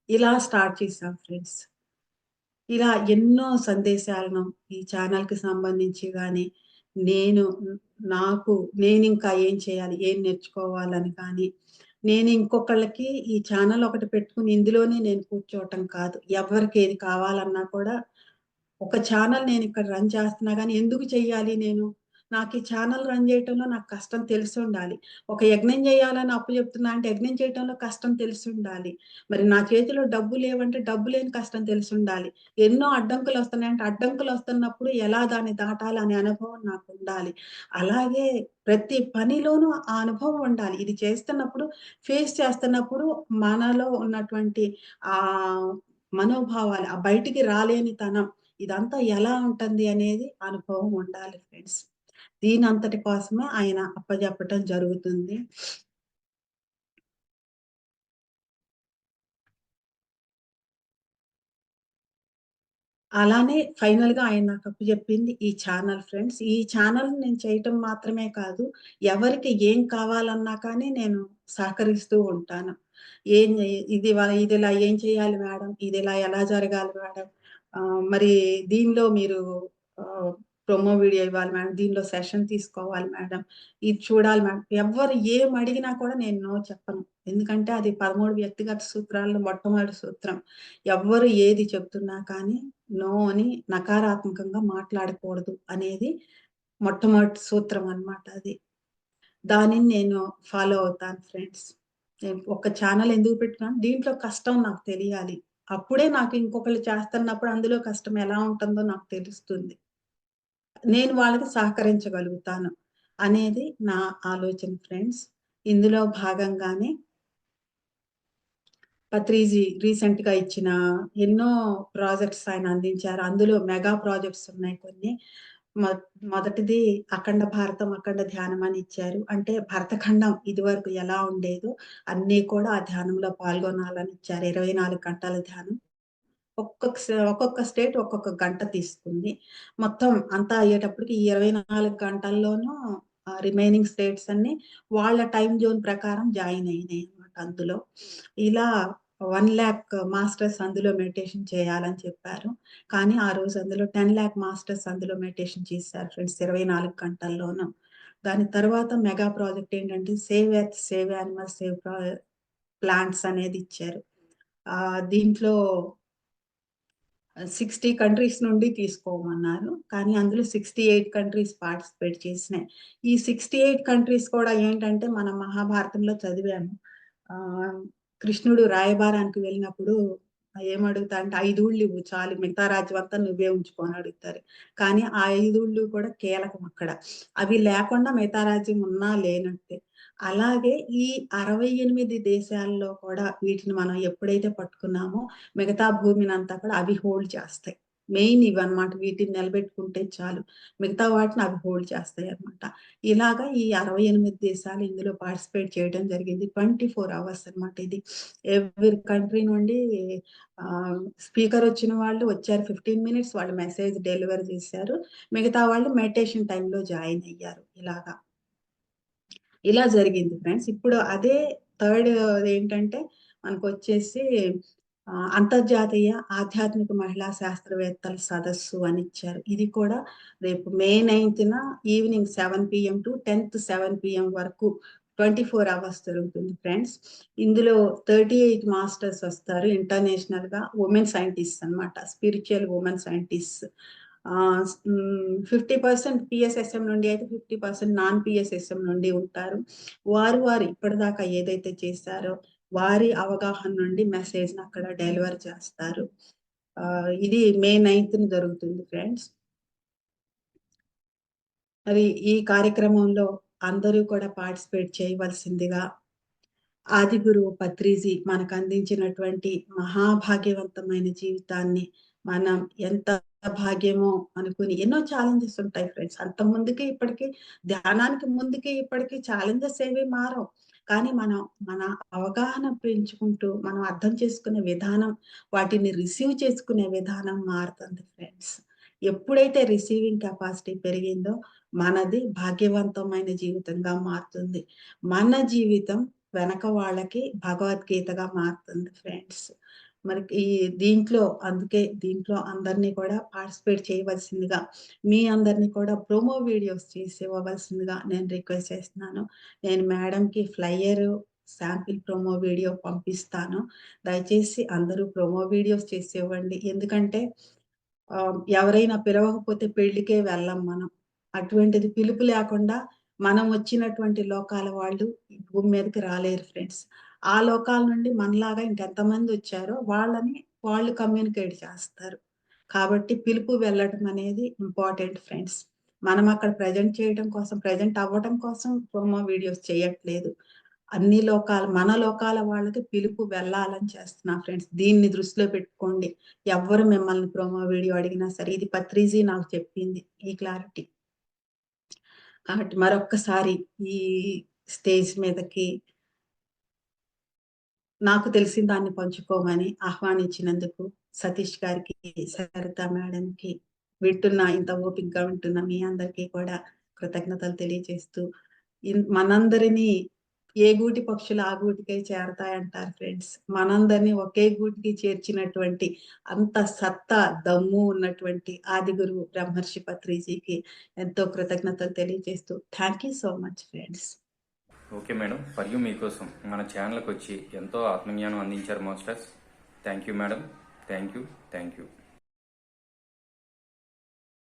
ఇలా స్టార్ట్ చేశాం ఫ్రెండ్స్. ఇలా ఎన్నో సందేశాలను ఈ ఛానెల్‌కి సంబంధించి గాని, నేను నాకు నేనింకా ఏం చేయాలి? ఏం నేర్చుకోవాలని కానీ, నేను ఇంకొకళ్ళకి ఈ ఛానెల్ ఒకటి పెట్టుకొని ఇందులోనే నేను కూర్చోవటం కాదు. ఎవరికి ఏది కావాలన్నా కూడా ఒక ఛానెల్ నేనిక్కడ రన్ చేస్తున్నా గానీ, ఎందుకు చెయ్యాలి నేను? నాకు ఈ ఛానెల్ రన్ జేయటంలో నాకు కష్టం తెలిసుండాలి. ఒక యజ్ఞం జేయాలని అప్పజెప్తున్నా అంటే, యజ్ఞం చేయటంలో కష్టం తెలిసుండాలి. మరి నా చేతిలో డబ్బు లేవంటే, డబ్బు లేని కష్టం తెలిసుండాలి. ఎన్నో అడ్డంకులొస్తున్నాయంటే, అడ్డంకులొస్తున్నప్పుడు ఎలా దాన్ని దాటాలి అనే అనుభవం నాకుండాలి. అలాగే ప్రతి పనిలోనూ ఆ అనుభవం ఉండాలి. ఇది చేస్తున్నప్పుడు, ఫేస్ చేస్తున్నప్పుడు మనలో ఉన్నటువంటి ఆహ్, మనోభావాలు, ఆ బయటికి రాలేనితనం ఇదంతా ఎలా ఉంటుంది అనేది అనుభవం ఉండాలి ఫ్రెండ్స్. దీనంతటి కోసమే ఆయన అప్పజెప్పటం జరుగుతుంది. అలానే ఫైనల్‌గా ఆయన నాకు అప్పజెప్పింది ఈ ఛానల్ ఫ్రెండ్స్. ఈ ఛానల్ నేను చేయటం మాత్రమే కాదు, ఎవరికి ఏం కావాలన్నా కానీ నేను సహకరిస్తూ ఉంటాను. ఏం ఇదిలా ఏం చేయాలి మేడం? ఇదిలా ఎలా జరగాలి మేడం? మరి దీనిలో మీరు ఆహ్, ప్రోమో వీడియో ఇవ్వాలి మేడం. దీనిలో సెషన్ తీసుకోవాలి మేడం. ఇది చూడాలి మేడం. ఎవ్వరు ఏం అడిగినా కూడా నేను నో చెప్పను. ఎందుకంటే అది 13 వ్యక్తిగత సూత్రాల్లో మొట్టమొదటి సూత్రం. ఎవ్వరు ఏది చెప్తున్నా కానీ నో అని నకారాత్మకంగా మాట్లాడకూడదు అనేది మొట్టమొదటి సూత్రం అన్నమాట అది. దానిని నేను ఫాలో అవుతాను ఫ్రెండ్స్. నేను ఒక ఛానెల్ ఎందుకు పెట్టుకున్నాను? దీంట్లో కష్టం నాకు తెలియాలి. అప్పుడే నాకు ఇంకొకళ్ళు చేస్తున్నప్పుడు అందులో కష్టం ఎలా ఉంటుందో నాకు తెలుస్తుంది. నేను వాళ్ళకి సహకరించగలుగుతాను అనేది నా ఆలోచన ఫ్రెండ్స్. ఇందులో భాగంగానే పత్రిజీ రీసెంట్‌గా ఇచ్చిన ఎన్నో ప్రాజెక్ట్స్ ఆయన అందించారు. అందులో మెగా ప్రాజెక్ట్స్ ఉన్నాయి కొన్ని. మొ మొదటిది అఖండ భారతం, అఖండ ధ్యానం అని ఇచ్చారు. అంటే భరతఖండం ఇదివరకు ఎలా ఉండేదో అన్నీ కూడా ఆ ధ్యానంలో పాల్గొనాలని ఇచ్చారు. 24 గంటల ధ్యానం. ఒక్కొక్క స్టేట్ ఒక్కొక్క గంట తీసుకుంది. మొత్తం అంతా అయ్యేటప్పటికి ఈ 24 గంటల్లోనూ రిమైనింగ్ స్టేట్స్ అన్నీ వాళ్ళ టైమ్ జోన్ ప్రకారం జాయిన్ అయినాయన్నమాట అందులో. ఇలా 1,00,000 మాస్టర్స్ అందులో మెడిటేషన్ చేయాలని చెప్పారు. కానీ ఆ రోజు అందులో 10,00,000 మాస్టర్స్ అందులో మెడిటేషన్ చేశారు ఫ్రెండ్స్ 24 గంటల్లోనూ. దాని తర్వాత మెగా ప్రాజెక్ట్ ఏంటంటే save earth, save animals, save plants అనేది ఇచ్చారు. దీంట్లో 60 కంట్రీస్ నుండి తీసుకోమన్నారు. కానీ అందులో 68 కంట్రీస్ పార్టిసిపేట్ చేసినాయి. ఈ 68 కంట్రీస్ కూడా ఏంటంటే మనం మహాభారతంలో చదివాము. ఆహ్, కృష్ణుడు రాయబారానికి వెళ్ళినప్పుడు ఏమడుగుతారంటే 5 ఊళ్ళివ్వు చాలు మిగతా రాజ్యమంతా నువ్వే ఉంచుకో అని అడుగుతారు. కానీ ఆ 5 ఊళ్ళు కూడా కీలకం అక్కడ. అవి లేకుండా మిగతా రాజ్యం ఉన్నా లేనట్టే. అలాగే ఈ 68 దేశాల్లో కూడా వీటిని మనం ఎప్పుడైతే పట్టుకున్నామో మిగతా భూమినంతా కూడా అవి హోల్డ్ చేస్తాయి. మెయిన్ ఇవన్నమాట. వీటిని నిలబెట్టుకుంటే చాలు. మిగతా వాటిని అవి హోల్డ్ చేస్తాయన్నమాట. ఇలాగా ఈ 68 దేశాలు ఇందులో పార్టిసిపేట్ చేయడం జరిగింది. 24 అవర్స్ అన్నమాట ఇది. ఎవ్రి కంట్రీ నుండి స్పీకర్ వచ్చిన వాళ్ళు వచ్చారు. 15 మినిట్స్ వాళ్ళు మెసేజ్ డెలివర్ చేశారు. మిగతా వాళ్ళు మెడిటేషన్ టైమ్‌లో జాయిన్ అయ్యారు. ఇలా జరిగింది ఫ్రెండ్స్. ఇప్పుడు అదే థర్డ్ ఏంటంటే మనకొచ్చేసి అంతర్జాతీయ ఆధ్యాత్మిక మహిళా శాస్త్రవేత్తల సదస్సు అనిచ్చారు. ఇది కూడా రేపు మే 9న ఈవినింగ్ 7 పీఎం టు 10థ్ 7 పీఎం వరకు 24 అవర్స్ జరుగుతుంది ఫ్రెండ్స్. ఇందులో 38 మాస్టర్స్ వస్తారు. ఇంటర్నేషనల్‌గా వుమెన్ సైంటిస్ట్స్ అన్నమాట. Spiritual women scientists. 50% పీఎస్ఎస్ఎం నుండి అయితే 50% నాన్ పీఎస్ఎస్ఎం నుండి ఉంటారు. వారు ఇప్పటిదాకా ఏదైతే చేశారో వారి అవగాహన నుండి మెసేజ్‌ని అక్కడ డెలివర్ చేస్తారు. ఇది మే 9థ్ జరుగుతుంది ఫ్రెండ్స్. మరి ఈ కార్యక్రమంలో అందరూ కూడా పార్టిసిపేట్ చేయవలసిందిగా ఆదిగురువు పత్రిజీ మనకు అందించినటువంటి మహాభాగ్యవంతమైన జీవితాన్ని మనం ఎంత భాగ్యమో అనుకుని ఎన్నో ఛాలెంజెస్ ఉంటాయి ఫ్రెండ్స్. అంత ముందుకి ఇప్పటికి ధ్యానానికి ముందుకి ఇప్పటికి ఛాలెంజెస్ ఏవి మారవు. కానీ మనం మన అవగాహన పెంచుకుంటూ మనం అర్థం చేసుకునే విధానం, వాటిని రిసీవ్ చేసుకునే విధానం మారుతుంది ఫ్రెండ్స్. ఎప్పుడైతే రిసీవింగ్ కెపాసిటీ పెరిగిందో మనది భాగ్యవంతమైన జీవితంగా మారుతుంది. మన జీవితం వెనక వాళ్ళకి భగవద్గీతగా మారుతుంది ఫ్రెండ్స్. మరి దీంట్లో అందరినీ కూడా పార్టిసిపేట్ చేయవలసిందిగా, మీ అందరినీ కూడా ప్రోమో వీడియోస్ చేసి ఇవ్వవలసిందిగా నేను రిక్వెస్ట్ చేస్తున్నాను. నేను మేడంకి ఫ్లైయరు, శాంపిల్ ప్రోమో వీడియో పంపిస్తాను. దయచేసి అందరూ ప్రోమో వీడియోస్ చేసి ఇవ్వండి. ఎందుకంటే ఎవరైనా పిలవకపోతే పెళ్ళికే వెళ్ళం మనం. అటువంటిది పిలుపు లేకుండా మనం వచ్చినటువంటి లోకాల వాళ్ళు ఈ భూమి మీదకి రాలేరు ఫ్రెండ్స్. ఆ లోకాల నుండి మనలాగా ఇంకెంతమంది వచ్చారో వాళ్ళు కమ్యూనికేట్ చేస్తారు. కాబట్టి పిలుపు వెళ్ళడం అనేది ఇంపార్టెంట్ ఫ్రెండ్స్. మనం అక్కడ ప్రెజెంట్ అవ్వడం కోసం ప్రోమో వీడియోస్ చేయట్లేదు. మన లోకాల వాళ్ళకి పిలుపు వెళ్ళాలని చేస్తున్నా ఫ్రెండ్స్. దీన్ని దృష్టిలో పెట్టుకోండి. ఎవ్వరు మిమ్మల్ని ప్రోమో వీడియో అడిగినా సరే, ఇది పత్రిజీ నాకు చెప్పింది ఈ క్లారిటీ. కాబట్టి మరొక్కసారి ఈ స్టేజ్ మీదకి నాకు తెలిసిన దాన్ని పంచుకోమని ఆహ్వానించినందుకు సతీష్ గారికి, సరిత మేడంకి, ఇంత ఓపికగా వింటున్న మీ అందరికీ కూడా కృతజ్ఞతలు తెలియజేస్తూ, మనందరినీ ఏ గూటి పక్షులు ఆ గూటికే చేరతాయంటారు ఫ్రెండ్స్. మనందరినీ ఒకే గూటికి చేర్చినటువంటి అంత సత్తా, దమ్ము ఉన్నటువంటి ఆదిగురువు బ్రహ్మర్షి పత్రిజీకి ఎంతో కృతజ్ఞతలు తెలియజేస్తూ thank you so much friends.
Okay madam, for you మీకోసం మన ఛానల్కి వచ్చి ఎంతో ఆత్మజ్ఞానం అందించారు masters. Thank you madam. Thank you.